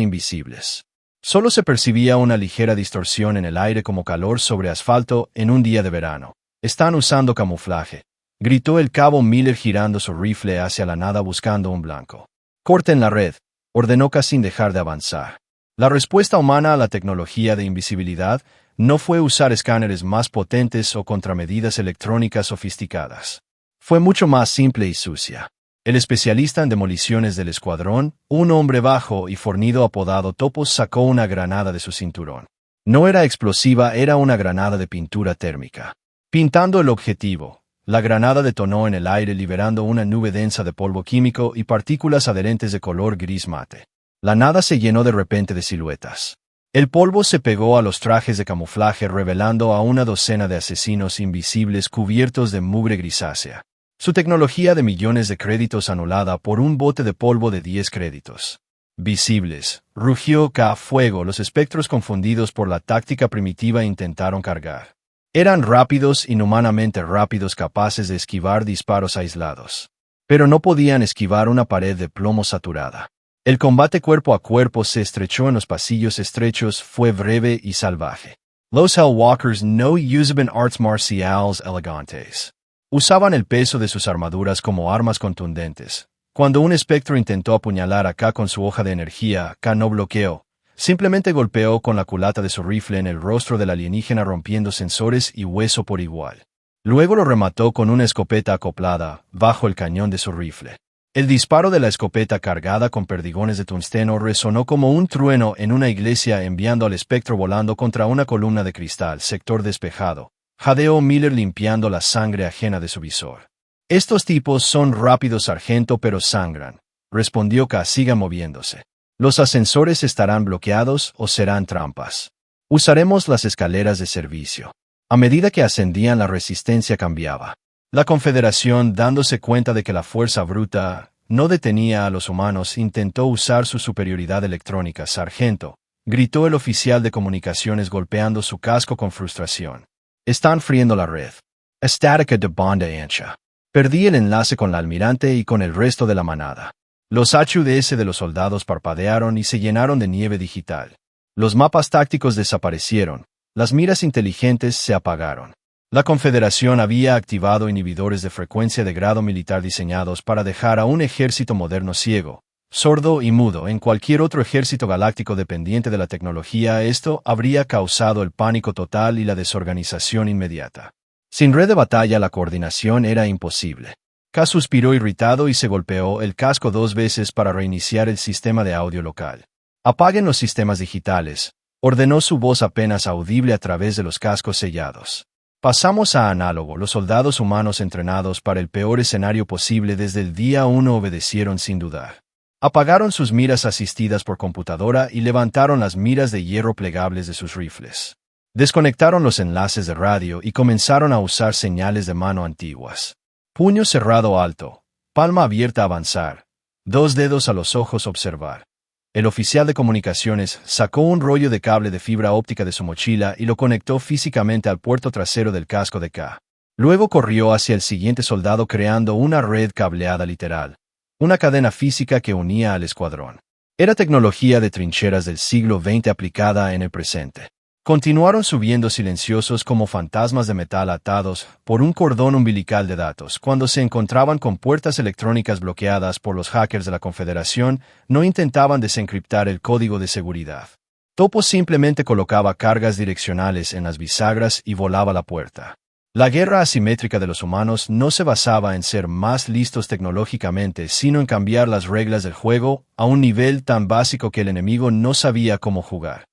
invisibles. Solo se percibía una ligera distorsión en el aire como calor sobre asfalto en un día de verano. «Están usando camuflaje», gritó el cabo Miller girando su rifle hacia la nada buscando un blanco. «Corten la red», ordenó K sin dejar de avanzar. La respuesta humana a la tecnología de invisibilidad no fue usar escáneres más potentes o contramedidas electrónicas sofisticadas. Fue mucho más simple y sucia. El especialista en demoliciones del escuadrón, un hombre bajo y fornido apodado Topos, sacó una granada de su cinturón. No era explosiva, era una granada de pintura térmica. Pintando el objetivo, la granada detonó en el aire liberando una nube densa de polvo químico y partículas adherentes de color gris mate. La nada se llenó de repente de siluetas. El polvo se pegó a los trajes de camuflaje revelando a una docena de asesinos invisibles cubiertos de mugre grisácea. Su tecnología de millones de créditos anulada por un bote de polvo de 10 créditos. Visibles, rugió K. Fuego. Los espectros confundidos por la táctica primitiva intentaron cargar. Eran rápidos, inhumanamente rápidos, capaces de esquivar disparos aislados. Pero no podían esquivar una pared de plomo saturada. El combate cuerpo a cuerpo se estrechó en los pasillos estrechos, fue breve y salvaje. Los Hellwalkers no usaban artes marciales elegantes. Usaban el peso de sus armaduras como armas contundentes. Cuando un espectro intentó apuñalar a K con su hoja de energía, K no bloqueó. Simplemente golpeó con la culata de su rifle en el rostro del alienígena rompiendo sensores y hueso por igual. Luego lo remató con una escopeta acoplada, bajo el cañón de su rifle. El disparo de la escopeta cargada con perdigones de tungsteno resonó como un trueno en una iglesia enviando al espectro volando contra una columna de cristal, sector despejado. Jadeó Miller limpiando la sangre ajena de su visor. «Estos tipos son rápidos, sargento, pero sangran», respondió K. «Siga moviéndose. Los ascensores estarán bloqueados o serán trampas. Usaremos las escaleras de servicio». A medida que ascendían, la resistencia cambiaba. La Confederación, dándose cuenta de que la fuerza bruta no detenía a los humanos, intentó usar su superioridad electrónica. «Sargento», gritó el oficial de comunicaciones golpeando su casco con frustración. «Están friendo la red. Estática de banda ancha». Perdí el enlace con la almirante y con el resto de la manada. Los HUDs de los soldados parpadearon y se llenaron de nieve digital. Los mapas tácticos desaparecieron. Las miras inteligentes se apagaron. La Confederación había activado inhibidores de frecuencia de grado militar diseñados para dejar a un ejército moderno ciego, sordo y mudo. En cualquier otro ejército galáctico dependiente de la tecnología, esto habría causado el pánico total y la desorganización inmediata. Sin red de batalla, la coordinación era imposible. K suspiró irritado y se golpeó el casco 2 veces para reiniciar el sistema de audio local. «Apaguen los sistemas digitales», ordenó su voz apenas audible a través de los cascos sellados. «Pasamos a análogo». Los soldados humanos entrenados para el peor escenario posible desde el día 1 obedecieron sin dudar. Apagaron sus miras asistidas por computadora y levantaron las miras de hierro plegables de sus rifles. Desconectaron los enlaces de radio y comenzaron a usar señales de mano antiguas. Puño cerrado alto, palma abierta avanzar, 2 dedos a los ojos observar. El oficial de comunicaciones sacó un rollo de cable de fibra óptica de su mochila y lo conectó físicamente al puerto trasero del casco de K. Luego corrió hacia el siguiente soldado creando una red cableada literal, una cadena física que unía al escuadrón. Era tecnología de trincheras del siglo XX aplicada en el presente. Continuaron subiendo silenciosos como fantasmas de metal atados por un cordón umbilical de datos. Cuando se encontraban con puertas electrónicas bloqueadas por los hackers de la Confederación, no intentaban desencriptar el código de seguridad. Topo simplemente colocaba cargas direccionales en las bisagras y volaba la puerta. La guerra asimétrica de los humanos no se basaba en ser más listos tecnológicamente, sino en cambiar las reglas del juego a un nivel tan básico que el enemigo no sabía cómo jugar.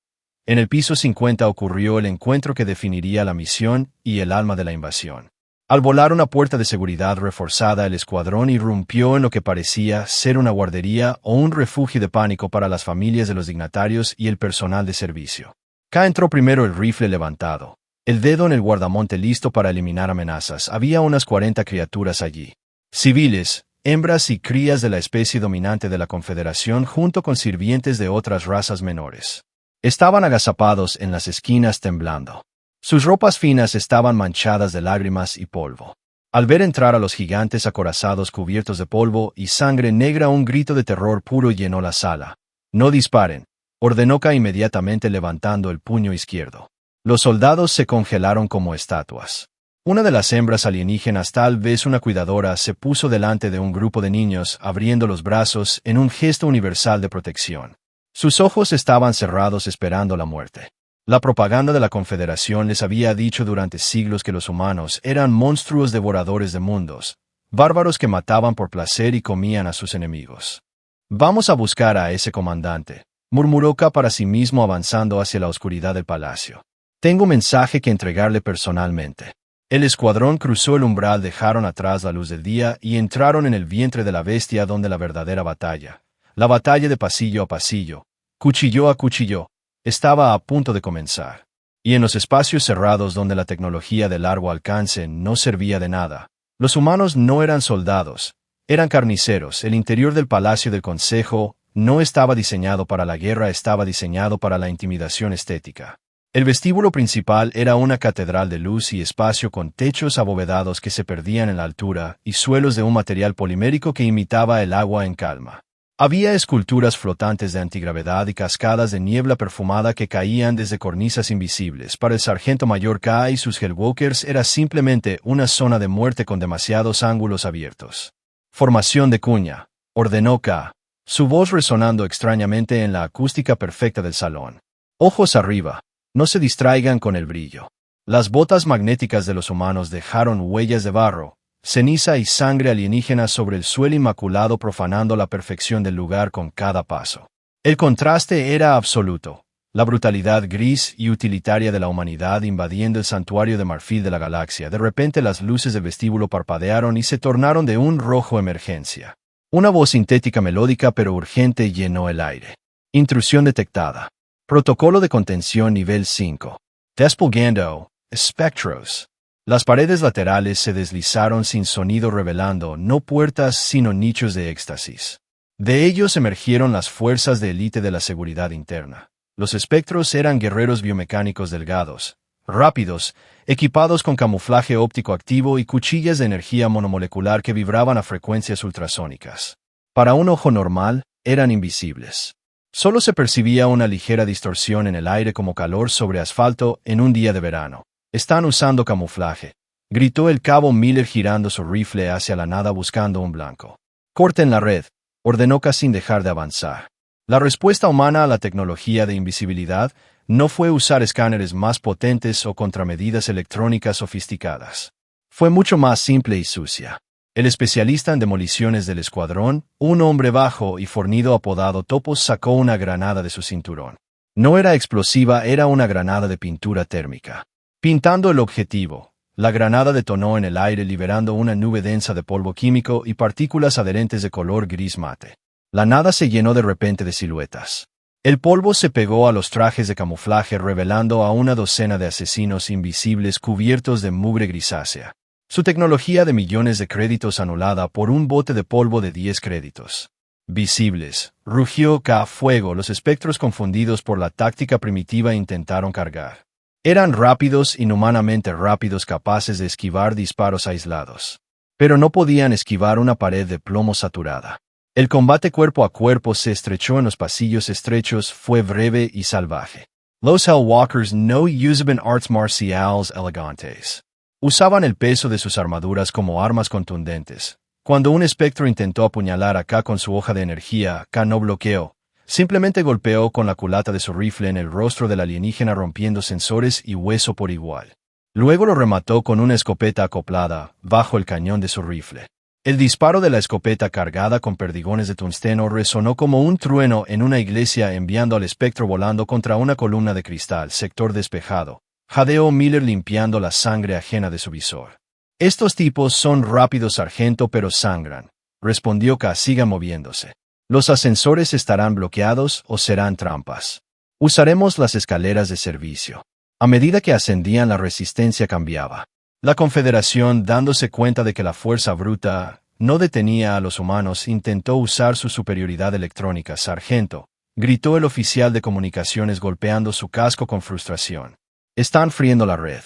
En el piso 50 ocurrió el encuentro que definiría la misión y el alma de la invasión. Al volar una puerta de seguridad reforzada, el escuadrón irrumpió en lo que parecía ser una guardería o un refugio de pánico para las familias de los dignatarios y el personal de servicio. K entró primero, el rifle levantado, el dedo en el guardamonte listo para eliminar amenazas. Había unas 40 criaturas allí. Civiles, hembras y crías de la especie dominante de la Confederación junto con sirvientes de otras razas menores. Estaban agazapados en las esquinas temblando. Sus ropas finas estaban manchadas de lágrimas y polvo. Al ver entrar a los gigantes acorazados cubiertos de polvo y sangre negra, un grito de terror puro llenó la sala. «No disparen», ordenó Ka inmediatamente levantando el puño izquierdo. Los soldados se congelaron como estatuas. Una de las hembras alienígenas, tal vez una cuidadora, se puso delante de un grupo de niños, abriendo los brazos en un gesto universal de protección. Sus ojos estaban cerrados esperando la muerte. La propaganda de la Confederación les había dicho durante siglos que los humanos eran monstruos devoradores de mundos, bárbaros que mataban por placer y comían a sus enemigos. «Vamos a buscar a ese comandante», murmuró Ka para sí mismo avanzando hacia la oscuridad del palacio. «Tengo un mensaje que entregarle personalmente». El escuadrón cruzó el umbral, dejaron atrás la luz del día y entraron en el vientre de la bestia, donde la verdadera batalla, la batalla de pasillo a pasillo, cuchillo a cuchillo, estaba a punto de comenzar. Y en los espacios cerrados donde la tecnología de largo alcance no servía de nada, los humanos no eran soldados, eran carniceros. El interior del Palacio del Consejo no estaba diseñado para la guerra, estaba diseñado para la intimidación estética. El vestíbulo principal era una catedral de luz y espacio con techos abovedados que se perdían en la altura y suelos de un material polimérico que imitaba el agua en calma. Había esculturas flotantes de antigravedad y cascadas de niebla perfumada que caían desde cornisas invisibles. Para el sargento mayor Ka y sus Hellwalkers era simplemente una zona de muerte con demasiados ángulos abiertos. «Formación de cuña», ordenó Ka, su voz resonando extrañamente en la acústica perfecta del salón. «Ojos arriba, no se distraigan con el brillo». Las botas magnéticas de los humanos dejaron huellas de barro, ceniza y sangre alienígena sobre el suelo inmaculado, profanando la perfección del lugar con cada paso. El contraste era absoluto, la brutalidad gris y utilitaria de la humanidad invadiendo el santuario de marfil de la galaxia. De repente las luces del vestíbulo parpadearon y se tornaron de un rojo emergencia. Una voz sintética melódica pero urgente llenó el aire. «Intrusión detectada. Protocolo de contención nivel 5. Desplegando espectros». Las paredes laterales se deslizaron sin sonido, revelando no puertas sino nichos de éxtasis. De ellos emergieron las fuerzas de élite de la seguridad interna. Los espectros eran guerreros biomecánicos delgados, rápidos, equipados con camuflaje óptico activo y cuchillas de energía monomolecular que vibraban a frecuencias ultrasónicas. Para un ojo normal, eran invisibles. Solo se percibía una ligera distorsión en el aire, como calor sobre asfalto en un día de verano. «Están usando camuflaje», gritó el cabo Miller girando su rifle hacia la nada buscando un blanco. «Corten la red», ordenó Ka sin dejar de avanzar. La respuesta humana a la tecnología de invisibilidad no fue usar escáneres más potentes o contramedidas electrónicas sofisticadas. Fue mucho más simple y sucia. El especialista en demoliciones del escuadrón, un hombre bajo y fornido apodado Topos, sacó una granada de su cinturón. No era explosiva, era una granada de pintura térmica. Pintando el objetivo, la granada detonó en el aire liberando una nube densa de polvo químico y partículas adherentes de color gris mate. La nada se llenó de repente de siluetas. El polvo se pegó a los trajes de camuflaje, revelando a una docena de asesinos invisibles cubiertos de mugre grisácea. Su tecnología de millones de créditos anulada por un bote de polvo de 10 créditos. «Visibles», rugió Ka. «Fuego». Los espectros, confundidos por la táctica primitiva, intentaron cargar. Eran rápidos, inhumanamente rápidos, capaces de esquivar disparos aislados. Pero no podían esquivar una pared de plomo saturada. El combate cuerpo a cuerpo se estrechó en los pasillos estrechos, fue breve y salvaje. Los Hellwalkers no usaban artes marciales elegantes. Usaban el peso de sus armaduras como armas contundentes. Cuando un espectro intentó apuñalar a Ka con su hoja de energía, Ka no bloqueó. Simplemente golpeó con la culata de su rifle en el rostro del alienígena, rompiendo sensores y hueso por igual. Luego lo remató con una escopeta acoplada bajo el cañón de su rifle. El disparo de la escopeta, cargada con perdigones de tungsteno, resonó como un trueno en una iglesia, enviando al espectro volando contra una columna de cristal. «Sector despejado», jadeó Miller limpiando la sangre ajena de su visor. «Estos tipos son rápidos, sargento, pero sangran», respondió Ka. «Siga moviéndose. Los ascensores estarán bloqueados o serán trampas. Usaremos las escaleras de servicio». A medida que ascendían, la resistencia cambiaba. La Confederación, dándose cuenta de que la fuerza bruta no detenía a los humanos, intentó usar su superioridad electrónica. «Sargento», gritó el oficial de comunicaciones golpeando su casco con frustración. Están friendo la red.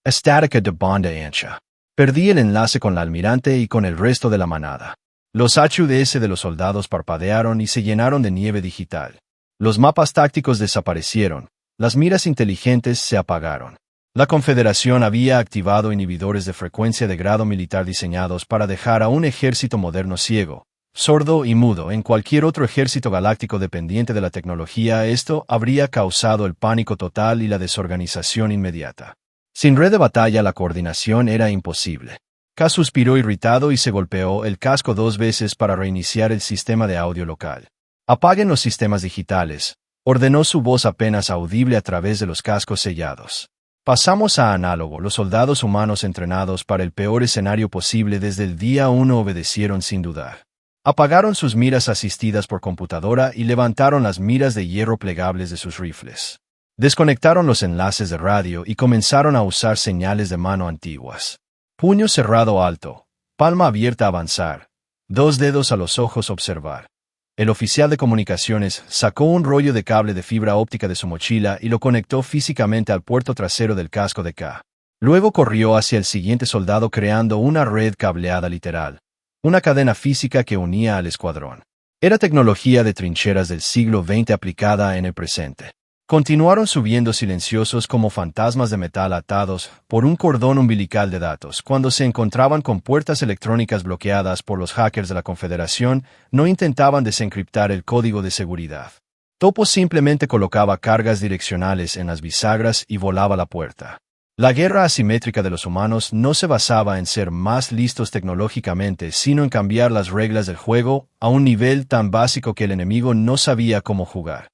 Estática de banda ancha. Perdí el enlace con la almirante y con el resto de la manada. Los HUDs de los soldados parpadearon y se llenaron de nieve digital. Los mapas tácticos desaparecieron. Las miras inteligentes se apagaron. La Confederación había activado inhibidores de frecuencia de grado militar diseñados para dejar a un ejército moderno ciego, sordo y mudo. En cualquier otro ejército galáctico dependiente de la tecnología, esto habría causado el pánico total y la desorganización inmediata. Sin red de batalla, la coordinación era imposible. K suspiró irritado y se golpeó el casco 2 veces para reiniciar el sistema de audio local. «Apaguen los sistemas digitales», ordenó su voz apenas audible a través de los cascos sellados. Pasamos a análogo. Los soldados humanos entrenados para el peor escenario posible desde el día 1 obedecieron sin dudar. Apagaron sus miras asistidas por computadora y levantaron las miras de hierro plegables de sus rifles. Desconectaron los enlaces de radio y comenzaron a usar señales de mano antiguas. Puño cerrado alto, palma abierta avanzar, 2 dedos a los ojos observar. El oficial de comunicaciones sacó un rollo de cable de fibra óptica de su mochila y lo conectó físicamente al puerto trasero del casco de K. Luego corrió hacia el siguiente soldado creando una red cableada literal, una cadena física que unía al escuadrón. Era tecnología de trincheras del siglo XX aplicada en el presente. Continuaron subiendo silenciosos como fantasmas de metal atados por un cordón umbilical de datos. Cuando se encontraban con puertas electrónicas bloqueadas por los hackers de la Confederación, no intentaban desencriptar el código de seguridad. Topo simplemente colocaba cargas direccionales en las bisagras y volaba la puerta. La guerra asimétrica de los humanos no se basaba en ser más listos tecnológicamente, sino en cambiar las reglas del juego a un nivel tan básico que el enemigo no sabía cómo jugar.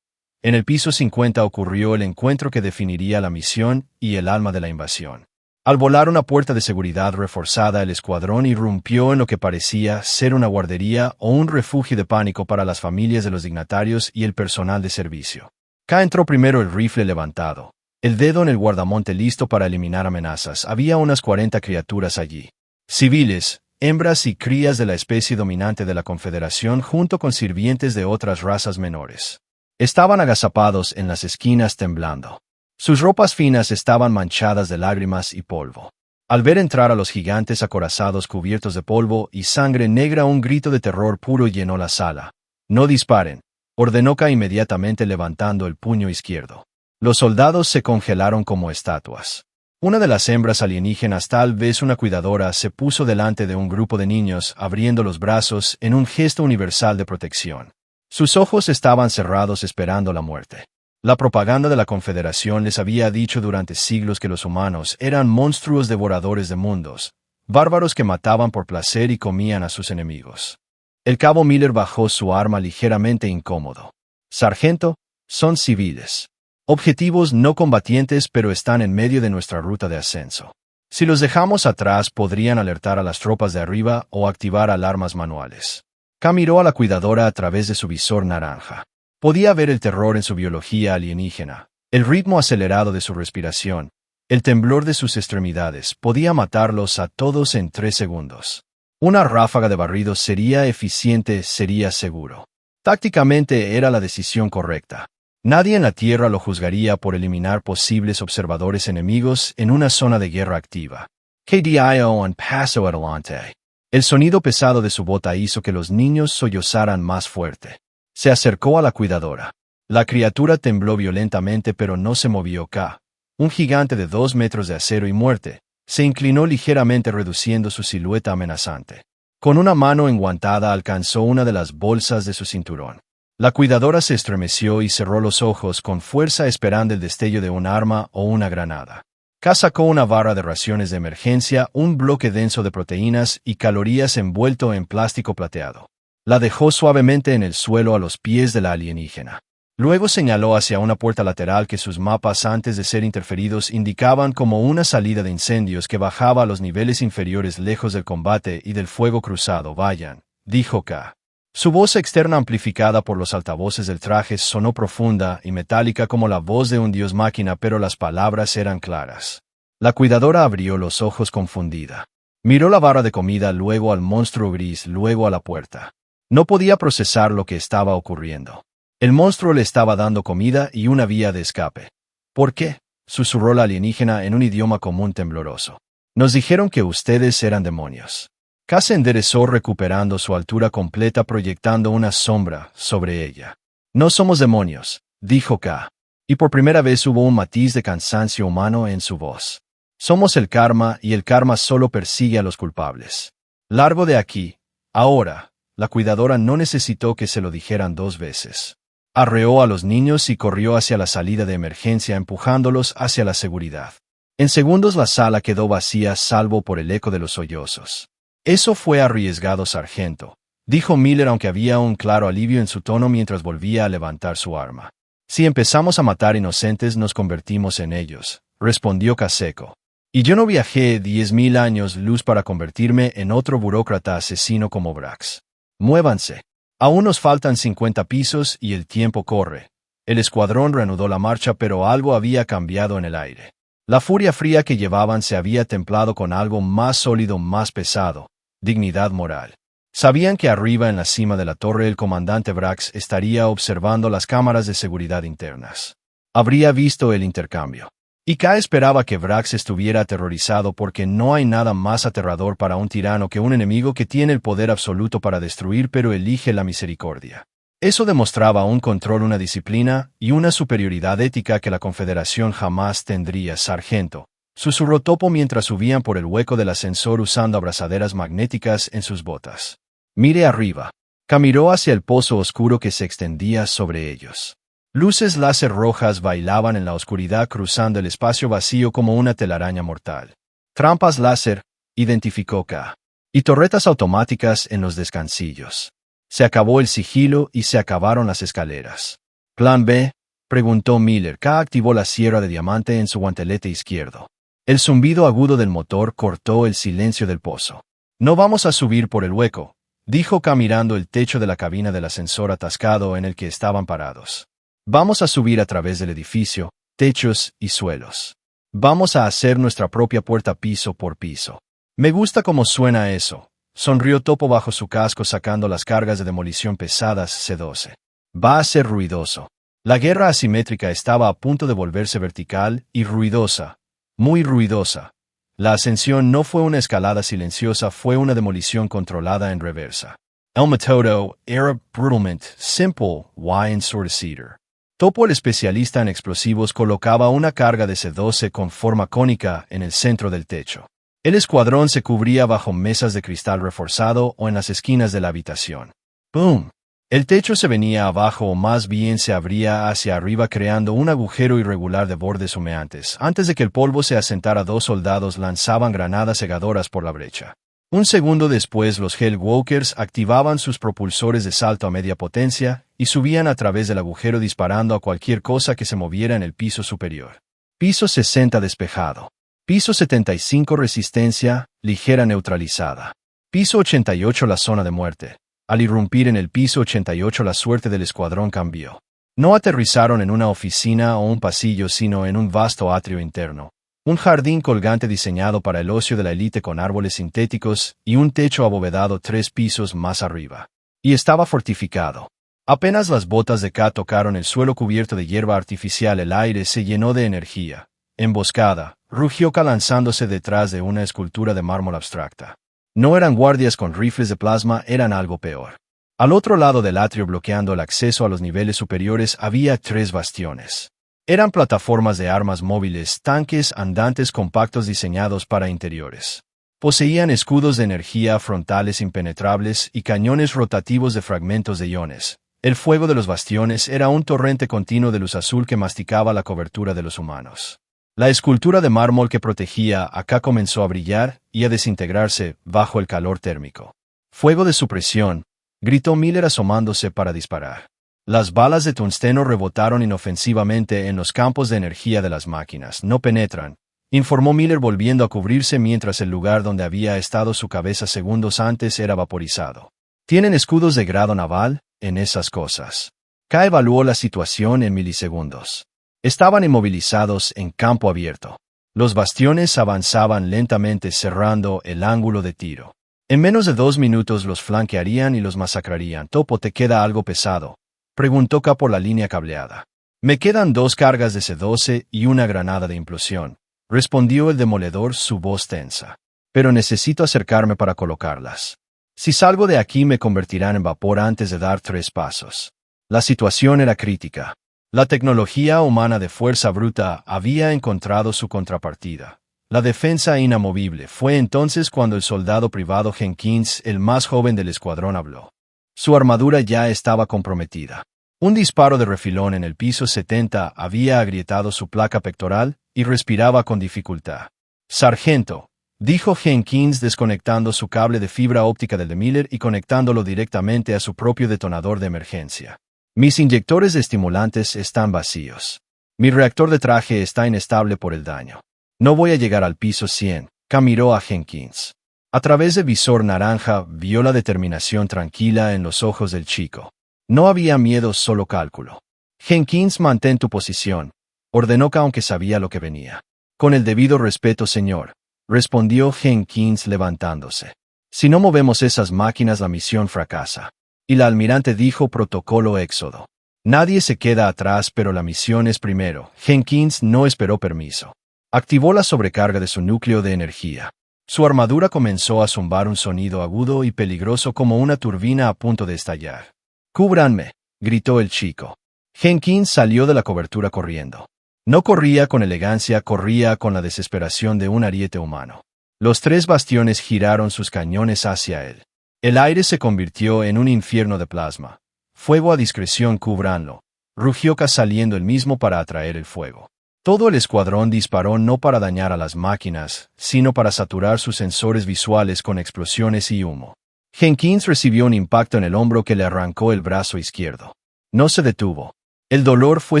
En el piso 50 ocurrió el encuentro que definiría la misión y el alma de la invasión. Al volar una puerta de seguridad reforzada, el escuadrón irrumpió en lo que parecía ser una guardería o un refugio de pánico para las familias de los dignatarios y el personal de servicio. K entró primero, el rifle levantado, el dedo en el guardamonte listo para eliminar amenazas. Había unas 40 criaturas allí. Civiles, hembras y crías de la especie dominante de la Confederación junto con sirvientes de otras razas menores. Estaban agazapados en las esquinas temblando. Sus ropas finas estaban manchadas de lágrimas y polvo. Al ver entrar a los gigantes acorazados cubiertos de polvo y sangre negra, un grito de terror puro llenó la sala. «No disparen», ordenó K inmediatamente levantando el puño izquierdo. Los soldados se congelaron como estatuas. Una de las hembras alienígenas, tal vez una cuidadora, se puso delante de un grupo de niños, abriendo los brazos en un gesto universal de protección. Sus ojos estaban cerrados esperando la muerte. La propaganda de la Confederación les había dicho durante siglos que los humanos eran monstruos devoradores de mundos, bárbaros que mataban por placer y comían a sus enemigos. El cabo Miller bajó su arma ligeramente incómodo. «Sargento, son civiles. Objetivos no combatientes, pero están en medio de nuestra ruta de ascenso. Si los dejamos atrás, podrían alertar a las tropas de arriba o activar alarmas manuales». K miró a la cuidadora a través de su visor naranja. Podía ver el terror en su biología alienígena, el ritmo acelerado de su respiración, el temblor de sus extremidades. Podía matarlos a todos en 3 segundos. Una ráfaga de barridos sería eficiente, sería seguro. Tácticamente era la decisión correcta. Nadie en la Tierra lo juzgaría por eliminar posibles observadores enemigos en una zona de guerra activa. KDIO un paso adelante. El sonido pesado de su bota hizo que los niños sollozaran más fuerte. Se acercó a la cuidadora. La criatura tembló violentamente, pero no se movió. K, un gigante de 2 metros de acero y muerte, se inclinó ligeramente, reduciendo su silueta amenazante. Con una mano enguantada alcanzó una de las bolsas de su cinturón. La cuidadora se estremeció y cerró los ojos con fuerza, esperando el destello de un arma o una granada. K sacó una barra de raciones de emergencia, un bloque denso de proteínas y calorías envuelto en plástico plateado. La dejó suavemente en el suelo a los pies de la alienígena. Luego señaló hacia una puerta lateral que sus mapas, antes de ser interferidos, indicaban como una salida de incendios que bajaba a los niveles inferiores, lejos del combate y del fuego cruzado. «Vayan», dijo K. Su voz externa, amplificada por los altavoces del traje, sonó profunda y metálica como la voz de un dios máquina, pero las palabras eran claras. La cuidadora abrió los ojos confundida. Miró la barra de comida, luego al monstruo gris, luego a la puerta. No podía procesar lo que estaba ocurriendo. El monstruo le estaba dando comida y una vía de escape. ¿Por qué? susurró la alienígena en un idioma común tembloroso. Nos dijeron que ustedes eran demonios. K se enderezó recuperando su altura completa proyectando una sombra sobre ella. No somos demonios, dijo K. Y por primera vez hubo un matiz de cansancio humano en su voz. Somos el karma y el karma solo persigue a los culpables. Largo de aquí. Ahora, la cuidadora no necesitó que se lo dijeran 2 veces. Arreó a los niños y corrió hacia la salida de emergencia empujándolos hacia la seguridad. En segundos la sala quedó vacía salvo por el eco de los sollozos. Eso fue arriesgado, sargento, dijo Miller aunque había un claro alivio en su tono mientras volvía a levantar su arma. Si empezamos a matar inocentes nos convertimos en ellos, respondió Kaseko. Y yo no viajé 10.000 años luz para convertirme en otro burócrata asesino como Brax. Muévanse. Aún nos faltan 50 pisos y el tiempo corre. El escuadrón reanudó la marcha pero algo había cambiado en el aire. La furia fría que llevaban se había templado con algo más sólido, más pesado, dignidad moral. Sabían que arriba en la cima de la torre el comandante Brax estaría observando las cámaras de seguridad internas. Habría visto el intercambio. Y K esperaba que Brax estuviera aterrorizado porque no hay nada más aterrador para un tirano que un enemigo que tiene el poder absoluto para destruir pero elige la misericordia. Eso demostraba un control, una disciplina y una superioridad ética que la Confederación jamás tendría, sargento, susurró Topo mientras subían por el hueco del ascensor usando abrazaderas magnéticas en sus botas. Mire arriba. K miró hacia el pozo oscuro que se extendía sobre ellos. Luces láser rojas bailaban en la oscuridad cruzando el espacio vacío como una telaraña mortal. Trampas láser, identificó K. Y torretas automáticas en los descansillos. Se acabó el sigilo y se acabaron las escaleras. ¿Plan B? Preguntó Miller. K activó la sierra de diamante en su guantelete izquierdo. El zumbido agudo del motor cortó el silencio del pozo. No vamos a subir por el hueco, dijo K mirando el techo de la cabina del ascensor atascado en el que estaban parados. Vamos a subir a través del edificio, techos y suelos. Vamos a hacer nuestra propia puerta piso por piso. Me gusta cómo suena eso, sonrió Topo bajo su casco sacando las cargas de demolición pesadas C-12. Va a ser ruidoso. La guerra asimétrica estaba a punto de volverse vertical y ruidosa, muy ruidosa. La ascensión no fue una escalada silenciosa, fue una demolición controlada en reversa. El método era brutalmente simple y ensordecido. Topo, el especialista en explosivos, colocaba una carga de C-12 con forma cónica en el centro del techo. El escuadrón se cubría bajo mesas de cristal reforzado o en las esquinas de la habitación. ¡Boom! El techo se venía abajo o más bien se abría hacia arriba creando un agujero irregular de bordes humeantes. Antes de que el polvo se asentara, 2 soldados lanzaban granadas cegadoras por la brecha. Un segundo después los Hellwalkers activaban sus propulsores de salto a media potencia y subían a través del agujero disparando a cualquier cosa que se moviera en el piso superior. Piso 60 despejado. Piso 75 resistencia, ligera neutralizada. Piso 88 la zona de muerte. Al irrumpir en el piso 88 la suerte del escuadrón cambió. No aterrizaron en una oficina o un pasillo sino en un vasto atrio interno. Un jardín colgante diseñado para el ocio de la élite con árboles sintéticos y un techo abovedado 3 pisos más arriba. Y estaba fortificado. Apenas las botas de K tocaron el suelo cubierto de hierba artificial, el aire se llenó de energía. Emboscada, rugió K lanzándose detrás de una escultura de mármol abstracta. No eran guardias con rifles de plasma, eran algo peor. Al otro lado del atrio, bloqueando el acceso a los niveles superiores, había 3 bastiones. Eran plataformas de armas móviles, tanques andantes compactos diseñados para interiores. Poseían escudos de energía frontales impenetrables y cañones rotativos de fragmentos de iones. El fuego de los bastiones era un torrente continuo de luz azul que masticaba la cobertura de los humanos. La escultura de mármol que protegía acá comenzó a brillar y a desintegrarse bajo el calor térmico. «Fuego de supresión», gritó Miller asomándose para disparar. Las balas de tungsteno rebotaron inofensivamente en los campos de energía de las máquinas. «No penetran», informó Miller volviendo a cubrirse mientras el lugar donde había estado su cabeza segundos antes era vaporizado. «¿Tienen escudos de grado naval en esas cosas?» K evaluó la situación en milisegundos. Estaban inmovilizados en campo abierto. Los bastiones avanzaban lentamente cerrando el ángulo de tiro. En menos de 2 minutos los flanquearían y los masacrarían. «Topo, ¿te queda algo pesado?», preguntó K por la línea cableada. Me quedan 2 cargas de C-12 y una granada de implosión, respondió el demoledor, su voz tensa. Pero necesito acercarme para colocarlas. Si salgo de aquí me convertirán en vapor antes de dar 3 pasos. La situación era crítica. La tecnología humana de fuerza bruta había encontrado su contrapartida. La defensa inamovible. Fue entonces cuando el soldado privado Jenkins, el más joven del escuadrón, habló. Su armadura ya estaba comprometida. Un disparo de refilón en el piso 70 había agrietado su placa pectoral y respiraba con dificultad. Sargento, dijo Jenkins desconectando su cable de fibra óptica del de Miller y conectándolo directamente a su propio detonador de emergencia. Mis inyectores de estimulantes están vacíos. Mi reactor de traje está inestable por el daño. No voy a llegar al piso 100, miró a Jenkins. A través del visor naranja vio la determinación tranquila en los ojos del chico. No había miedo, solo cálculo. Jenkins, mantén tu posición, ordenó que aunque sabía lo que venía. Con el debido respeto, señor, respondió Jenkins levantándose. Si no movemos esas máquinas la misión fracasa. Y la almirante dijo: protocolo éxodo. Nadie se queda atrás, pero la misión es primero. Jenkins no esperó permiso. Activó la sobrecarga de su núcleo de energía. Su armadura comenzó a zumbar un sonido agudo y peligroso como una turbina a punto de estallar. «¡Cúbranme!», gritó el chico. Jenkins salió de la cobertura corriendo. No corría con elegancia, corría con la desesperación de un ariete humano. Los 3 bastiones giraron sus cañones hacia él. El aire se convirtió en un infierno de plasma. «Fuego a discreción, cúbranlo», rugió K, saliendo él mismo para atraer el fuego. Todo el escuadrón disparó no para dañar a las máquinas, sino para saturar sus sensores visuales con explosiones y humo. Jenkins recibió un impacto en el hombro que le arrancó el brazo izquierdo. No se detuvo. El dolor fue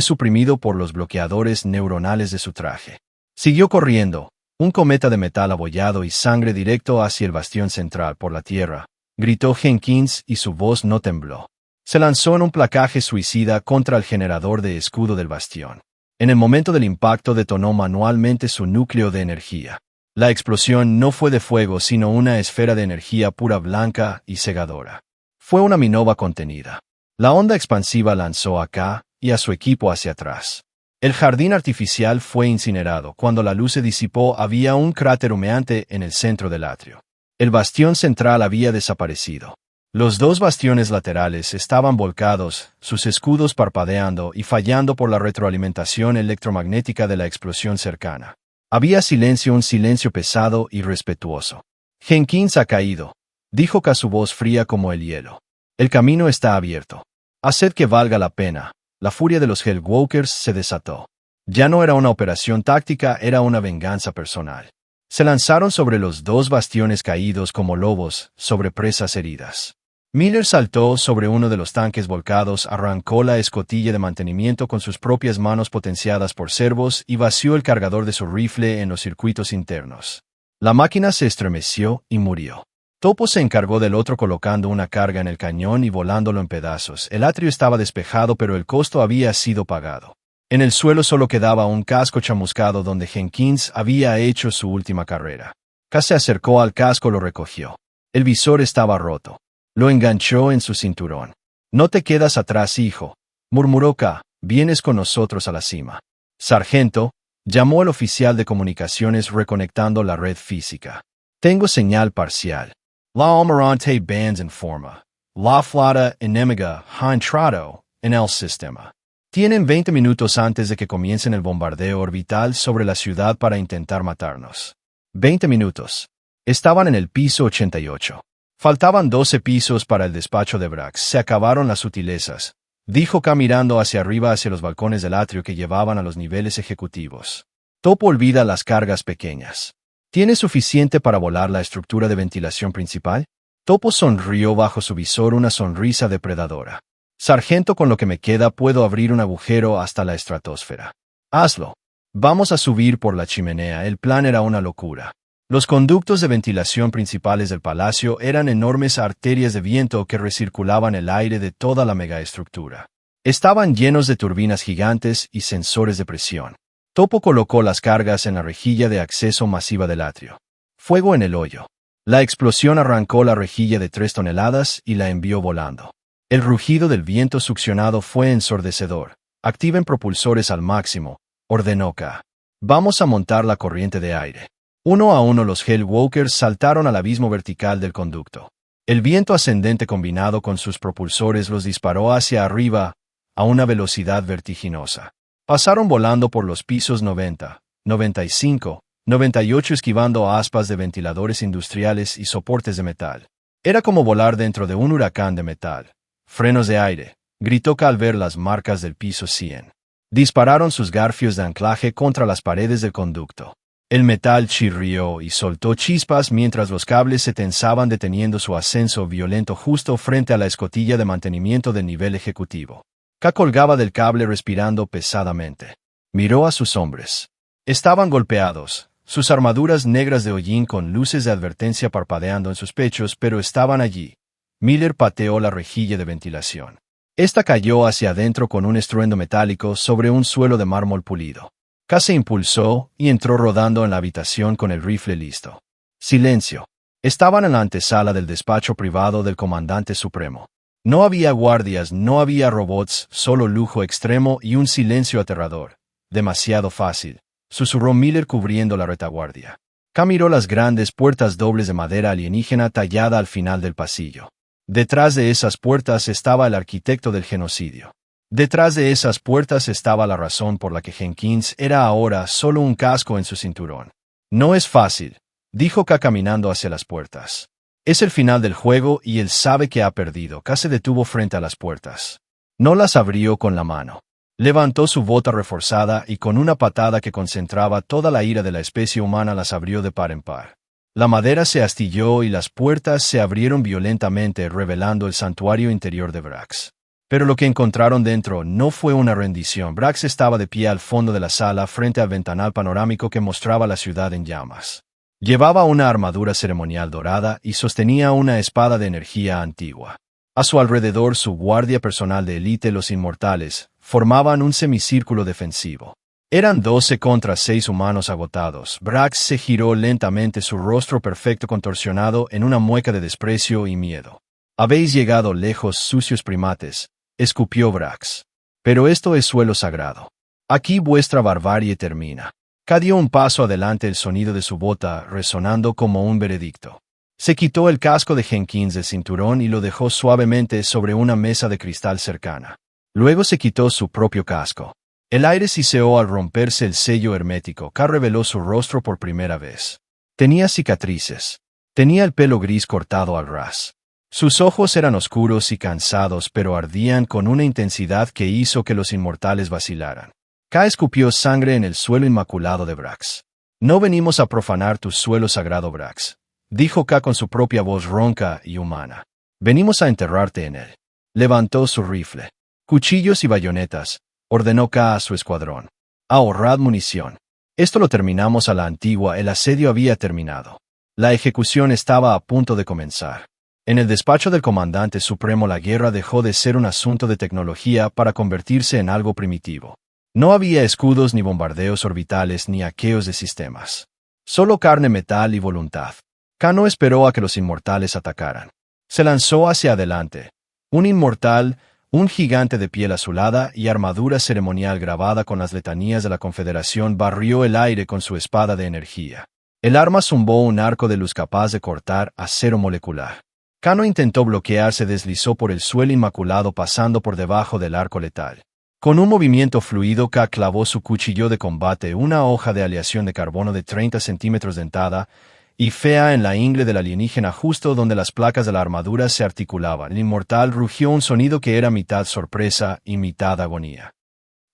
suprimido por los bloqueadores neuronales de su traje. Siguió corriendo, un cometa de metal abollado y sangre directo hacia el bastión central por la tierra, gritó Jenkins y su voz no tembló. Se lanzó en un placaje suicida contra el generador de escudo del bastión. En el momento del impacto detonó manualmente su núcleo de energía. La explosión no fue de fuego sino una esfera de energía pura, blanca y cegadora. Fue una minova contenida. La onda expansiva lanzó a K y a su equipo hacia atrás. El jardín artificial fue incinerado. Cuando la luz se disipó había un cráter humeante en el centro del atrio. El bastión central había desaparecido. Los 2 bastiones laterales estaban volcados, sus escudos parpadeando y fallando por la retroalimentación electromagnética de la explosión cercana. Había silencio, un silencio pesado y respetuoso. Jenkins ha caído, dijo K, su voz fría como el hielo. El camino está abierto. Haced que valga la pena. La furia de los Hellwalkers se desató. Ya no era una operación táctica, era una venganza personal. Se lanzaron sobre los 2 bastiones caídos como lobos, sobre presas heridas. Miller saltó sobre uno de los tanques volcados, arrancó la escotilla de mantenimiento con sus propias manos potenciadas por servos y vació el cargador de su rifle en los circuitos internos. La máquina se estremeció y murió. Topo se encargó del otro colocando una carga en el cañón y volándolo en pedazos. El atrio estaba despejado, pero el costo había sido pagado. En el suelo solo quedaba un casco chamuscado donde Jenkins había hecho su última carrera. K se acercó al casco, lo recogió. El visor estaba roto. Lo enganchó en su cinturón. «No te quedas atrás, hijo», murmuró K, «vienes con nosotros a la cima». «Sargento», llamó el oficial de comunicaciones reconectando la red física. «Tengo señal parcial. La Almirante Bands informa. La flota enemiga ha entrado en el sistema. Tienen 20 minutos antes de que comiencen el bombardeo orbital sobre la ciudad para intentar matarnos». 20 minutos. Estaban en el piso 88. Faltaban 12 pisos para el despacho de Brax. Se acabaron las sutilezas, dijo K mirando hacia arriba hacia los balcones del atrio que llevaban a los niveles ejecutivos. Topo olvida las cargas pequeñas. ¿Tiene suficiente para volar la estructura de ventilación principal? Topo sonrió bajo su visor, una sonrisa depredadora. Sargento, con lo que me queda puedo abrir un agujero hasta la estratosfera. Hazlo. Vamos a subir por la chimenea. El plan era una locura. Los conductos de ventilación principales del palacio eran enormes arterias de viento que recirculaban el aire de toda la megaestructura. Estaban llenos de turbinas gigantes y sensores de presión. Topo colocó las cargas en la rejilla de acceso masiva del atrio. Fuego en el hoyo. La explosión arrancó la rejilla de 3 toneladas y la envió volando. El rugido del viento succionado fue ensordecedor. Activen propulsores al máximo, ordenó K. Vamos a montar la corriente de aire. Uno a uno los Hellwalkers saltaron al abismo vertical del conducto. El viento ascendente combinado con sus propulsores los disparó hacia arriba a una velocidad vertiginosa. Pasaron volando por los pisos 90, 95, 98 esquivando aspas de ventiladores industriales y soportes de metal. Era como volar dentro de un huracán de metal. Frenos de aire, gritó K al ver las marcas del piso 100. Dispararon sus garfios de anclaje contra las paredes del conducto. El metal chirrió y soltó chispas mientras los cables se tensaban deteniendo su ascenso violento justo frente a la escotilla de mantenimiento del nivel ejecutivo. K colgaba del cable respirando pesadamente. Miró a sus hombres. Estaban golpeados, sus armaduras negras de hollín con luces de advertencia parpadeando en sus pechos, pero estaban allí. Miller pateó la rejilla de ventilación. Esta cayó hacia adentro con un estruendo metálico sobre un suelo de mármol pulido. K se impulsó y entró rodando en la habitación con el rifle listo. Silencio. Estaban en la antesala del despacho privado del comandante supremo. No había guardias, no había robots, solo lujo extremo y un silencio aterrador. Demasiado fácil, susurró Miller cubriendo la retaguardia. K miró las grandes puertas dobles de madera alienígena tallada al final del pasillo. Detrás de esas puertas estaba el arquitecto del genocidio. Detrás de esas puertas estaba la razón por la que Jenkins era ahora solo un casco en su cinturón. No es fácil, dijo K caminando hacia las puertas. Es el final del juego y él sabe que ha perdido. K se detuvo frente a las puertas. No las abrió con la mano. Levantó su bota reforzada y con una patada que concentraba toda la ira de la especie humana las abrió de par en par. La madera se astilló y las puertas se abrieron violentamente revelando el santuario interior de Brax. Pero lo que encontraron dentro no fue una rendición. Brax estaba de pie al fondo de la sala frente al ventanal panorámico que mostraba la ciudad en llamas. Llevaba una armadura ceremonial dorada y sostenía una espada de energía antigua. A su alrededor su guardia personal de élite, los inmortales, formaban un semicírculo defensivo. Eran 12 contra 6 humanos agotados. Brax se giró lentamente, su rostro perfecto contorsionado en una mueca de desprecio y miedo. Habéis llegado lejos, sucios primates, escupió Brax. Pero esto es suelo sagrado. Aquí vuestra barbarie termina. K dio un paso adelante, el sonido de su bota resonando como un veredicto. Se quitó el casco de Jenkins del cinturón y lo dejó suavemente sobre una mesa de cristal cercana. Luego se quitó su propio casco. El aire siseó al romperse el sello hermético. K reveló su rostro por primera vez. Tenía cicatrices. Tenía el pelo gris cortado al ras. Sus ojos eran oscuros y cansados, pero ardían con una intensidad que hizo que los inmortales vacilaran. K escupió sangre en el suelo inmaculado de Brax. No venimos a profanar tu suelo sagrado, Brax, dijo K con su propia voz ronca y humana. Venimos a enterrarte en él. Levantó su rifle. Cuchillos y bayonetas, ordenó K a su escuadrón. Ahorrad munición. Esto lo terminamos a la antigua, el asedio había terminado. La ejecución estaba a punto de comenzar. En el despacho del comandante supremo la guerra dejó de ser un asunto de tecnología para convertirse en algo primitivo. No había escudos ni bombardeos orbitales ni hackeos de sistemas. Solo carne, metal y voluntad. K no esperó a que los inmortales atacaran. Se lanzó hacia adelante. Un inmortal, un gigante de piel azulada y armadura ceremonial grabada con las letanías de la Confederación, barrió el aire con su espada de energía. El arma zumbó un arco de luz capaz de cortar acero molecular. K no intentó bloquear, se deslizó por el suelo inmaculado pasando por debajo del arco letal. Con un movimiento fluido, K clavó su cuchillo de combate, una hoja de aleación de carbono de 30 centímetros dentada y fea en la ingle del alienígena justo donde las placas de la armadura se articulaban. El inmortal rugió un sonido que era mitad sorpresa y mitad agonía.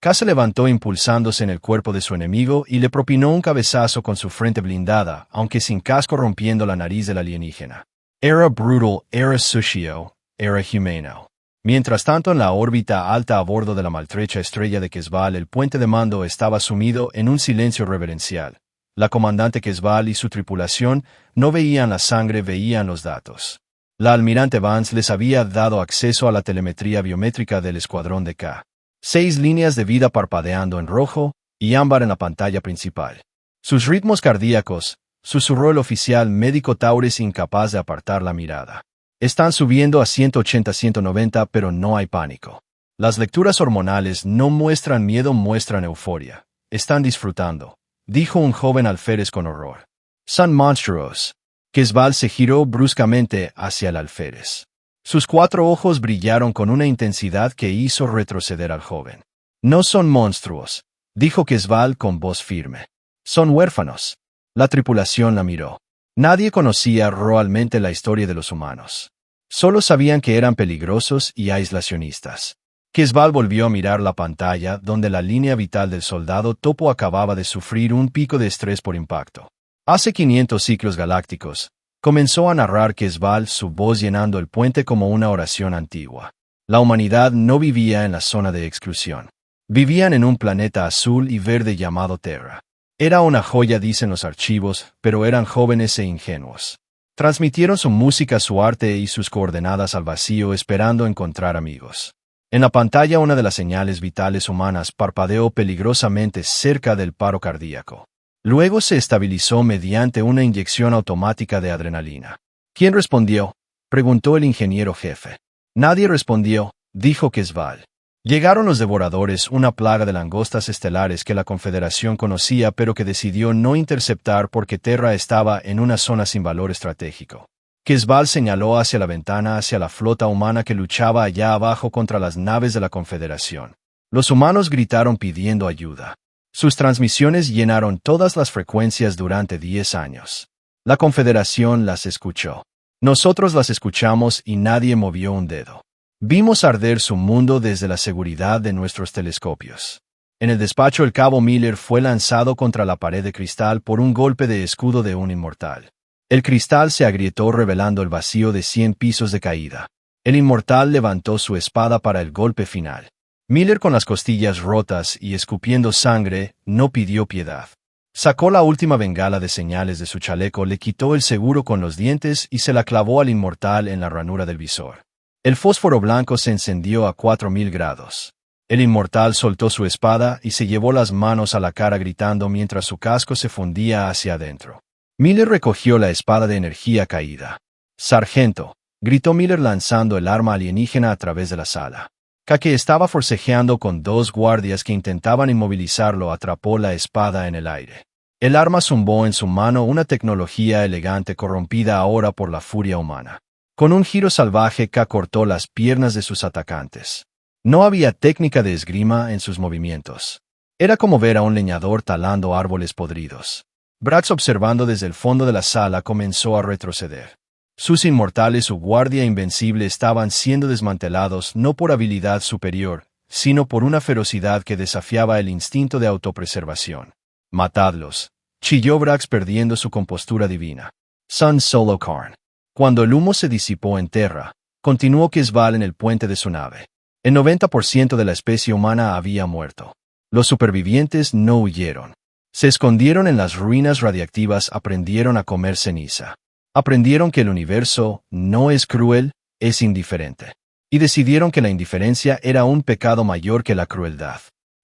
K se levantó impulsándose en el cuerpo de su enemigo y le propinó un cabezazo con su frente blindada, aunque sin casco, rompiendo la nariz del alienígena. Era brutal, era sucio, era humano. Mientras tanto, en la órbita alta a bordo de la maltrecha estrella de Quezval, el puente de mando estaba sumido en un silencio reverencial. La comandante Quezval y su tripulación no veían la sangre, veían los datos. La almirante Vance les había dado acceso a la telemetría biométrica del escuadrón de K. 6 líneas de vida parpadeando en rojo y ámbar en la pantalla principal. Sus ritmos cardíacos, susurró el oficial médico Taures, incapaz de apartar la mirada. Están subiendo a 180-190, pero no hay pánico. Las lecturas hormonales no muestran miedo, muestran euforia. Están disfrutando, dijo un joven alférez con horror. Son monstruos. Quezval se giró bruscamente hacia el alférez. Sus 4 ojos brillaron con una intensidad que hizo retroceder al joven. No son monstruos, dijo Quezval con voz firme. Son huérfanos. La tripulación la miró. Nadie conocía realmente la historia de los humanos. Solo sabían que eran peligrosos y aislacionistas. Quezval volvió a mirar la pantalla donde la línea vital del soldado topo acababa de sufrir un pico de estrés por impacto. Hace 500 ciclos galácticos, comenzó a narrar Quezval, su voz llenando el puente como una oración antigua. La humanidad no vivía en la zona de exclusión. Vivían en un planeta azul y verde llamado Terra. Era una joya, dicen los archivos, pero eran jóvenes e ingenuos. Transmitieron su música, su arte y sus coordenadas al vacío esperando encontrar amigos. En la pantalla una de las señales vitales humanas parpadeó peligrosamente cerca del paro cardíaco. Luego se estabilizó mediante una inyección automática de adrenalina. ¿Quién respondió?, preguntó el ingeniero jefe. Nadie respondió, dijo Quezval. Llegaron los devoradores, una plaga de langostas estelares que la Confederación conocía pero que decidió no interceptar porque Terra estaba en una zona sin valor estratégico. Quezval señaló hacia la ventana, hacia la flota humana que luchaba allá abajo contra las naves de la Confederación. Los humanos gritaron pidiendo ayuda. Sus transmisiones llenaron todas las frecuencias durante 10 años. La Confederación las escuchó. Nosotros las escuchamos y nadie movió un dedo. Vimos arder su mundo desde la seguridad de nuestros telescopios. En el despacho el cabo Miller fue lanzado contra la pared de cristal por un golpe de escudo de un inmortal. El cristal se agrietó revelando el vacío de 100 pisos de caída. El inmortal levantó su espada para el golpe final. Miller, con las costillas rotas y escupiendo sangre, no pidió piedad. Sacó la última bengala de señales de su chaleco, le quitó el seguro con los dientes y se la clavó al inmortal en la ranura del visor. El fósforo blanco se encendió a 4000 grados. El inmortal soltó su espada y se llevó las manos a la cara gritando mientras su casco se fundía hacia adentro. Miller recogió la espada de energía caída. «Sargento», gritó Miller lanzando el arma alienígena a través de la sala. Kake estaba forcejeando con 2 guardias que intentaban inmovilizarlo, atrapó la espada en el aire. El arma zumbó en su mano, una tecnología elegante corrompida ahora por la furia humana. Con un giro salvaje, K cortó las piernas de sus atacantes. No había técnica de esgrima en sus movimientos. Era como ver a un leñador talando árboles podridos. Brax, observando desde el fondo de la sala, comenzó a retroceder. Sus inmortales, su guardia invencible, estaban siendo desmantelados no por habilidad superior, sino por una ferocidad que desafiaba el instinto de autopreservación. «Matadlos», chilló Brax perdiendo su compostura divina. «Son solo Karn». Cuando el humo se disipó en Terra, continuó Quezval en el puente de su nave. El 90% de la especie humana había muerto. Los supervivientes no huyeron. Se escondieron en las ruinas radiactivas, aprendieron a comer ceniza. Aprendieron que el universo no es cruel, es indiferente. Y decidieron que la indiferencia era un pecado mayor que la crueldad.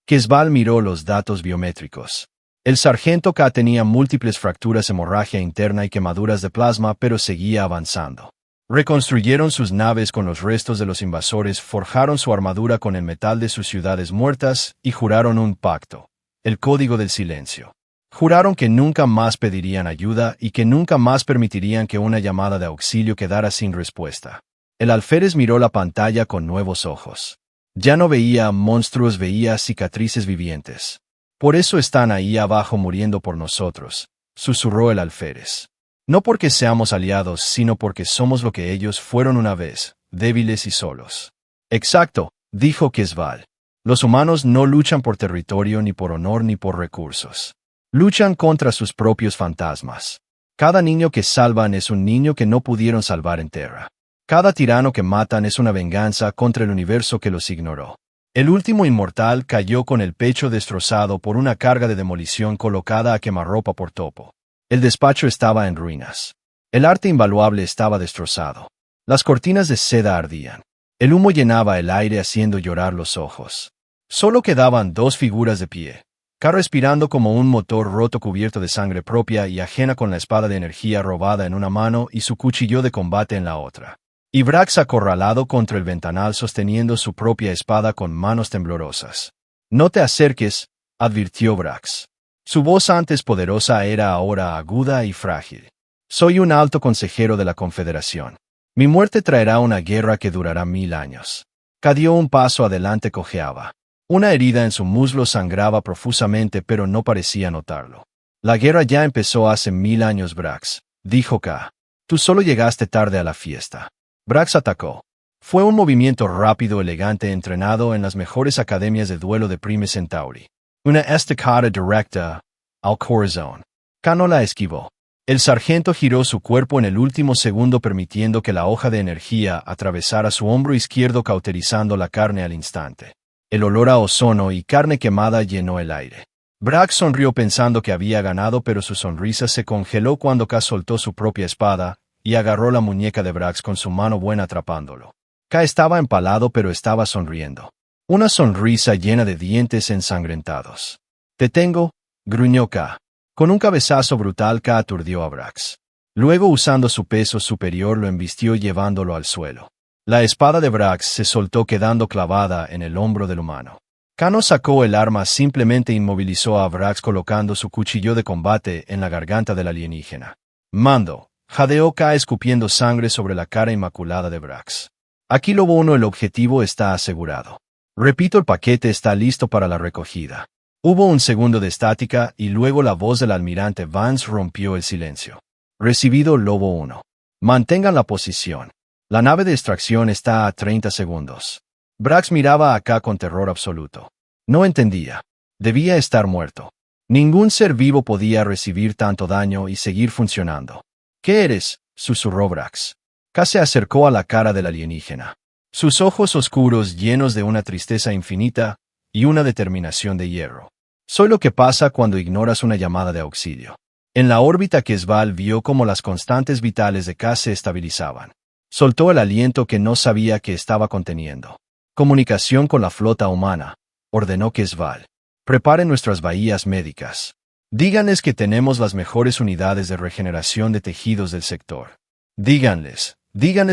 Quezval miró los datos biométricos. El sargento K tenía múltiples fracturas, hemorragia interna y quemaduras de plasma, pero seguía avanzando. Reconstruyeron sus naves con los restos de los invasores, forjaron su armadura con el metal de sus ciudades muertas y juraron un pacto. El código del silencio. Juraron que nunca más pedirían ayuda y que nunca más permitirían que una llamada de auxilio quedara sin respuesta. El alférez miró la pantalla con nuevos ojos. Ya no veía monstruos, veía cicatrices vivientes. «Por eso están ahí abajo muriendo por nosotros», susurró el alférez. «No porque seamos aliados, sino porque somos lo que ellos fueron una vez, débiles y solos». «Exacto», dijo Quezval. «Los humanos no luchan por territorio, ni por honor, ni por recursos. Luchan contra sus propios fantasmas. Cada niño que salvan es un niño que no pudieron salvar en Terra. Cada tirano que matan es una venganza contra el universo que los ignoró». El último inmortal cayó con el pecho destrozado por una carga de demolición colocada a quemarropa por Topo. El despacho estaba en ruinas. El arte invaluable estaba destrozado. Las cortinas de seda ardían. El humo llenaba el aire haciendo llorar los ojos. Solo quedaban 2 figuras de pie. K respirando como un motor roto, cubierto de sangre propia y ajena, con la espada de energía robada en una mano y su cuchillo de combate en la otra. Y Brax acorralado contra el ventanal sosteniendo su propia espada con manos temblorosas. «No te acerques», advirtió Brax. Su voz antes poderosa era ahora aguda y frágil. «Soy un alto consejero de la Confederación. Mi muerte traerá una guerra que durará 1000 años». Ka dio un paso adelante, cojeaba. Una herida en su muslo sangraba profusamente, pero no parecía notarlo. «La guerra ya empezó hace 1000 años, Brax», dijo Ka. «Tú solo llegaste tarde a la fiesta». Brax atacó. Fue un movimiento rápido, elegante, entrenado en las mejores academias de duelo de Prime Centauri. Una estocada directa al corazón. Ka no la esquivó. El sargento giró su cuerpo en el último segundo, permitiendo que la hoja de energía atravesara su hombro izquierdo, cauterizando la carne al instante. El olor a ozono y carne quemada llenó el aire. Brax sonrió pensando que había ganado, pero su sonrisa se congeló cuando Ka soltó su propia espada y agarró la muñeca de Brax con su mano buena, atrapándolo. Ka estaba empalado, pero estaba sonriendo. Una sonrisa llena de dientes ensangrentados. «Te tengo», gruñó Ka. Con un cabezazo brutal, Ka aturdió a Brax. Luego, usando su peso superior, lo embistió llevándolo al suelo. La espada de Brax se soltó, quedando clavada en el hombro del humano. Ka no sacó el arma, simplemente inmovilizó a Brax colocando su cuchillo de combate en la garganta del alienígena. «Mando», jadeó Ka, escupiendo sangre sobre la cara inmaculada de Brax. «Aquí, Lobo 1, el objetivo está asegurado. Repito, el paquete está listo para la recogida». Hubo un segundo de estática y luego la voz del almirante Vance rompió el silencio. «Recibido, Lobo 1. Mantengan la posición. La nave de extracción está a 30 segundos». Brax miraba a Ka con terror absoluto. No entendía. Debía estar muerto. Ningún ser vivo podía recibir tanto daño y seguir funcionando. «¿Qué eres?», susurró Brax. Ka se acercó a la cara del alienígena. Sus ojos oscuros, llenos de una tristeza infinita y una determinación de hierro. «Soy lo que pasa cuando ignoras una llamada de auxilio». En la órbita, Quezval vio cómo las constantes vitales de Ka se estabilizaban. Soltó el aliento que no sabía que estaba conteniendo. «Comunicación con la flota humana», ordenó Quezval. «Preparen nuestras bahías médicas. Díganles que tenemos las mejores unidades de regeneración de tejidos del sector. Díganles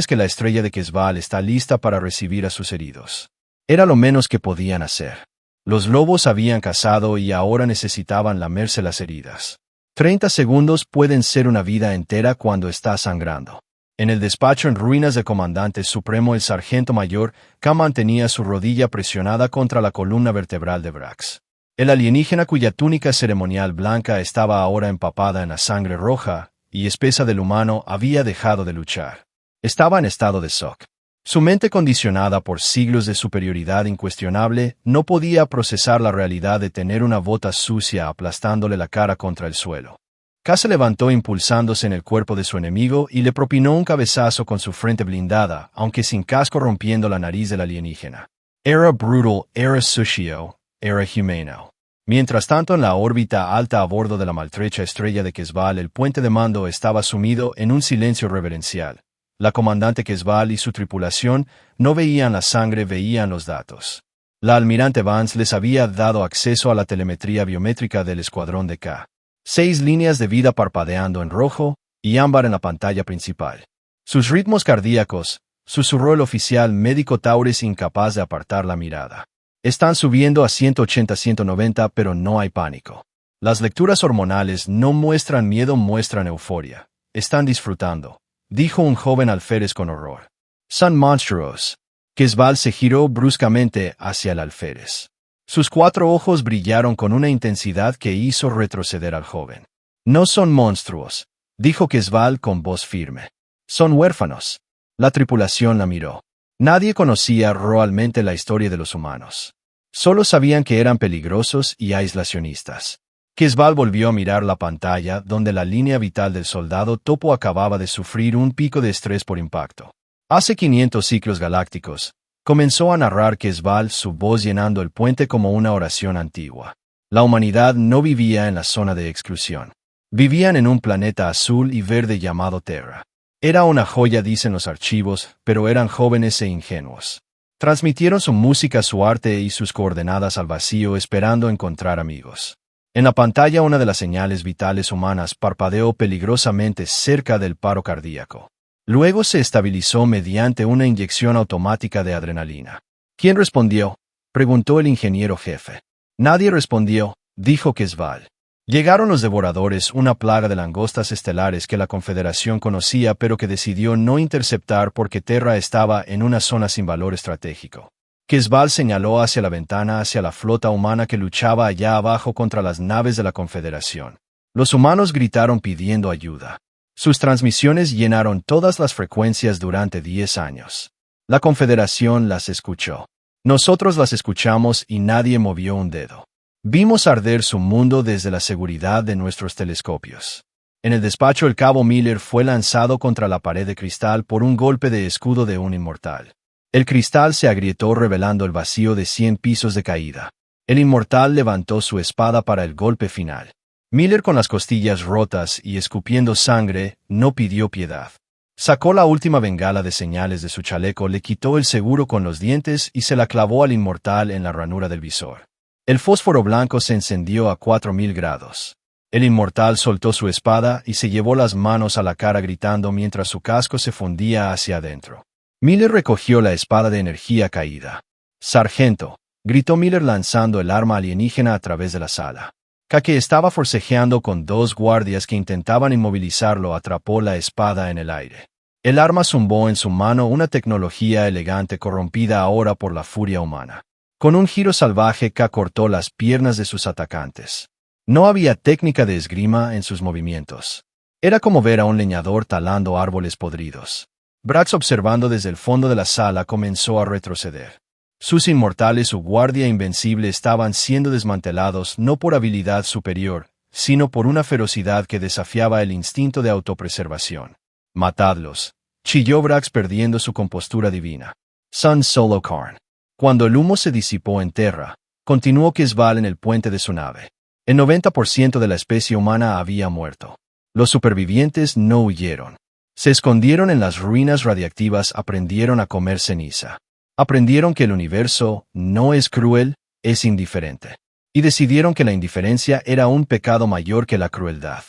que la estrella de Quezval está lista para recibir a sus heridos». Era lo menos que podían hacer. Los lobos habían cazado y ahora necesitaban lamerse las heridas. 30 segundos pueden ser una vida entera cuando está sangrando. En el despacho en ruinas del comandante supremo, el sargento mayor Ka mantenía su rodilla presionada contra la columna vertebral de Brax. El alienígena, cuya túnica ceremonial blanca estaba ahora empapada en la sangre roja y espesa del humano, había dejado de luchar. Estaba en estado de shock. Su mente, condicionada por siglos de superioridad incuestionable, no podía procesar la realidad de tener una bota sucia aplastándole la cara contra el suelo. Ka se levantó impulsándose en el cuerpo de su enemigo y le propinó un cabezazo con su frente blindada, aunque sin casco, rompiendo la nariz del alienígena. Era brutal, era sucio, era humano. Mientras tanto, en la órbita alta a bordo de la maltrecha estrella de Quezval, el puente de mando estaba sumido en un silencio reverencial. La comandante Quezval y su tripulación no veían la sangre, veían los datos. La almirante Vance les había dado acceso a la telemetría biométrica del escuadrón de Ka. 6 líneas de vida parpadeando en rojo y ámbar en la pantalla principal. «Sus ritmos cardíacos», susurró el oficial médico Taures, incapaz de apartar la mirada. «Están subiendo a 180-190, pero no hay pánico. Las lecturas hormonales no muestran miedo, muestran euforia. Están disfrutando», dijo un joven alférez con horror. «Son monstruos». Quezval se giró bruscamente hacia el alférez. Sus 4 ojos brillaron con una intensidad que hizo retroceder al joven. «No son monstruos», dijo Quezval con voz firme. «Son huérfanos». La tripulación la miró. Nadie conocía realmente la historia de los humanos. Solo sabían que eran peligrosos y aislacionistas. Quezval volvió a mirar la pantalla, donde la línea vital del soldado topo acababa de sufrir un pico de estrés por impacto. «Hace 500 ciclos galácticos», comenzó a narrar Quezval, su voz llenando el puente como una oración antigua. «La humanidad no vivía en la zona de exclusión. Vivían en un planeta azul y verde llamado Terra. Era una joya, dicen los archivos, pero eran jóvenes e ingenuos. Transmitieron su música, su arte y sus coordenadas al vacío, esperando encontrar amigos». En la pantalla, una de las señales vitales humanas parpadeó peligrosamente cerca del paro cardíaco. Luego se estabilizó mediante una inyección automática de adrenalina. ¿Quién respondió?, preguntó el ingeniero jefe. Nadie respondió, dijo Quezval. Llegaron los devoradores, una plaga de langostas estelares que la Confederación conocía pero que decidió no interceptar porque Terra estaba en una zona sin valor estratégico. Quezval señaló hacia la ventana, hacia la flota humana que luchaba allá abajo contra las naves de la Confederación. Los humanos gritaron pidiendo ayuda. Sus transmisiones llenaron todas las frecuencias durante 10 años. La Confederación las escuchó. Nosotros las escuchamos y nadie movió un dedo. Vimos arder su mundo desde la seguridad de nuestros telescopios. En el despacho el cabo Miller fue lanzado contra la pared de cristal por un golpe de escudo de un inmortal. El cristal se agrietó revelando el vacío de 100 pisos de caída. El inmortal levantó su espada para el golpe final. Miller, con las costillas rotas y escupiendo sangre, no pidió piedad. Sacó la última bengala de señales de su chaleco, le quitó el seguro con los dientes y se la clavó al inmortal en la ranura del visor. El fósforo blanco se encendió a 4000 grados. El inmortal soltó su espada y se llevó las manos a la cara gritando mientras su casco se fundía hacia adentro. Miller recogió la espada de energía caída. «Sargento», gritó Miller lanzando el arma alienígena a través de la sala. Kake estaba forcejeando con 2 guardias que intentaban inmovilizarlo, atrapó la espada en el aire. El arma zumbó en su mano, una tecnología elegante corrompida ahora por la furia humana. Con un giro salvaje, K cortó las piernas de sus atacantes. No había técnica de esgrima en sus movimientos. Era como ver a un leñador talando árboles podridos. Brax, observando desde el fondo de la sala, comenzó a retroceder. Sus inmortales, su guardia invencible, estaban siendo desmantelados no por habilidad superior, sino por una ferocidad que desafiaba el instinto de autopreservación. «Matadlos», chilló Brax perdiendo su compostura divina. «Sun Solo Karn». Cuando el humo se disipó en Terra, continuó Quezval en el puente de su nave. El 90% de la especie humana había muerto. Los supervivientes no huyeron. Se escondieron en las ruinas radiactivas, aprendieron a comer ceniza. Aprendieron que el universo no es cruel, es indiferente. Y decidieron que la indiferencia era un pecado mayor que la crueldad.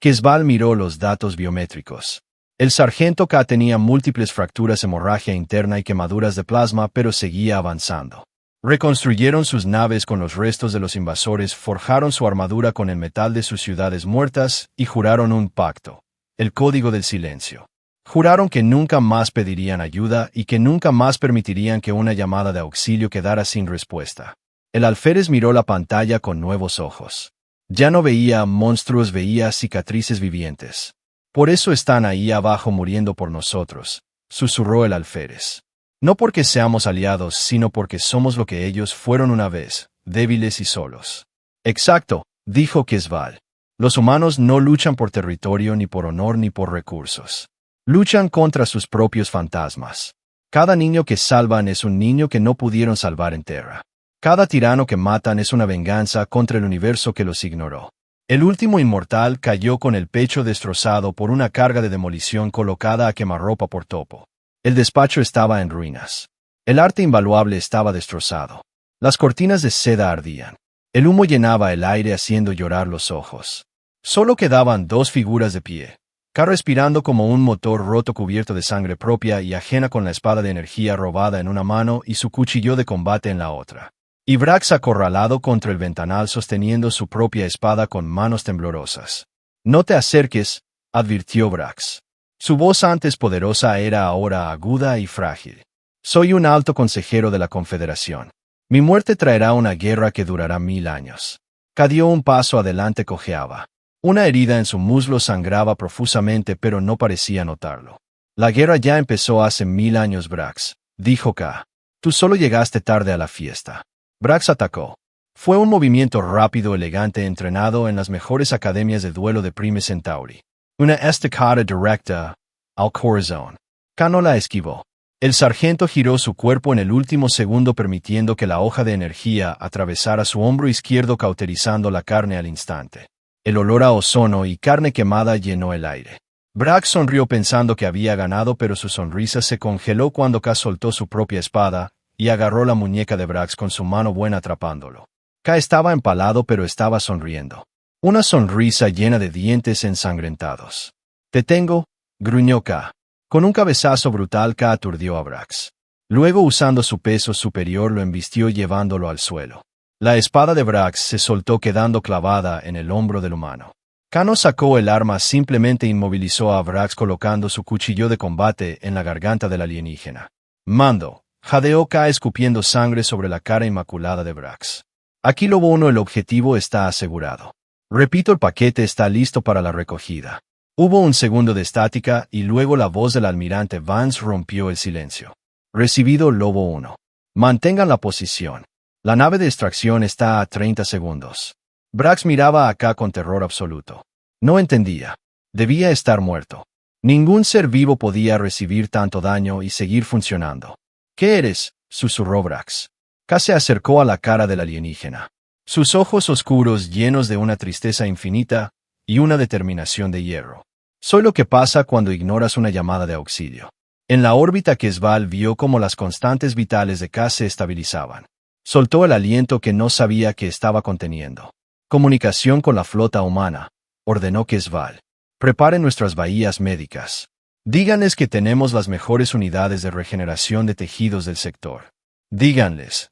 Quezval miró los datos biométricos. El sargento K tenía múltiples fracturas, hemorragia interna y quemaduras de plasma, pero seguía avanzando. Reconstruyeron sus naves con los restos de los invasores, forjaron su armadura con el metal de sus ciudades muertas y juraron un pacto, el código del silencio. Juraron que nunca más pedirían ayuda y que nunca más permitirían que una llamada de auxilio quedara sin respuesta. El alférez miró la pantalla con nuevos ojos. Ya no veía monstruos, veía cicatrices vivientes. «Por eso están ahí abajo muriendo por nosotros», susurró el alférez. «No porque seamos aliados, sino porque somos lo que ellos fueron una vez, débiles y solos». «Exacto», dijo Quezval. «Los humanos no luchan por territorio, ni por honor, ni por recursos. Luchan contra sus propios fantasmas. Cada niño que salvan es un niño que no pudieron salvar en Terra. Cada tirano que matan es una venganza contra el universo que los ignoró». El último inmortal cayó con el pecho destrozado por una carga de demolición colocada a quemarropa por topo. El despacho estaba en ruinas. El arte invaluable estaba destrozado. Las cortinas de seda ardían. El humo llenaba el aire haciendo llorar los ojos. Solo quedaban 2 figuras de pie. K respirando como un motor roto, cubierto de sangre propia y ajena, con la espada de energía robada en una mano y su cuchillo de combate en la otra. Y Brax acorralado contra el ventanal sosteniendo su propia espada con manos temblorosas. «No te acerques», advirtió Brax. Su voz, antes poderosa, era ahora aguda y frágil. «Soy un alto consejero de la Confederación. Mi muerte traerá una guerra que durará 1000 años». K dio un paso adelante, cojeaba. Una herida en su muslo sangraba profusamente, pero no parecía notarlo. «La guerra ya empezó hace 1000 años, Brax», dijo K. «Tú solo llegaste tarde a la fiesta». Brax atacó. Fue un movimiento rápido, elegante, entrenado en las mejores academias de duelo de Prime Centauri. Una estocada directa al corazón. K no la esquivó. El sargento giró su cuerpo en el último segundo, permitiendo que la hoja de energía atravesara su hombro izquierdo, cauterizando la carne al instante. El olor a ozono y carne quemada llenó el aire. Brax sonrió pensando que había ganado, pero su sonrisa se congeló cuando K soltó su propia espada y agarró la muñeca de Brax con su mano buena, atrapándolo. K estaba empalado, pero estaba sonriendo. Una sonrisa llena de dientes ensangrentados. «Te tengo», gruñó K. Con un cabezazo brutal K aturdió a Brax. Luego, usando su peso superior, lo embistió llevándolo al suelo. La espada de Brax se soltó quedando clavada en el hombro del humano. K no sacó el arma, simplemente inmovilizó a Brax colocando su cuchillo de combate en la garganta del alienígena. Mando, jadeó K escupiendo sangre sobre la cara inmaculada de Brax. Aquí Lobo 1, el objetivo está asegurado. Repito, el paquete está listo para la recogida. Hubo un segundo de estática y luego la voz del almirante Vance rompió el silencio. Recibido, Lobo 1. Mantengan la posición. La nave de extracción está a 30 segundos. Brax miraba a K con terror absoluto. No entendía. Debía estar muerto. Ningún ser vivo podía recibir tanto daño y seguir funcionando. ¿Qué eres?, susurró Brax. K se acercó a la cara del alienígena. Sus ojos oscuros llenos de una tristeza infinita y una determinación de hierro. Soy lo que pasa cuando ignoras una llamada de auxilio. En la órbita Kesval vio cómo las constantes vitales de K se estabilizaban. Soltó el aliento que no sabía que estaba conteniendo. Comunicación con la flota humana, ordenó Kesval. Preparen nuestras bahías médicas. Díganles que tenemos las mejores unidades de regeneración de tejidos del sector. Díganles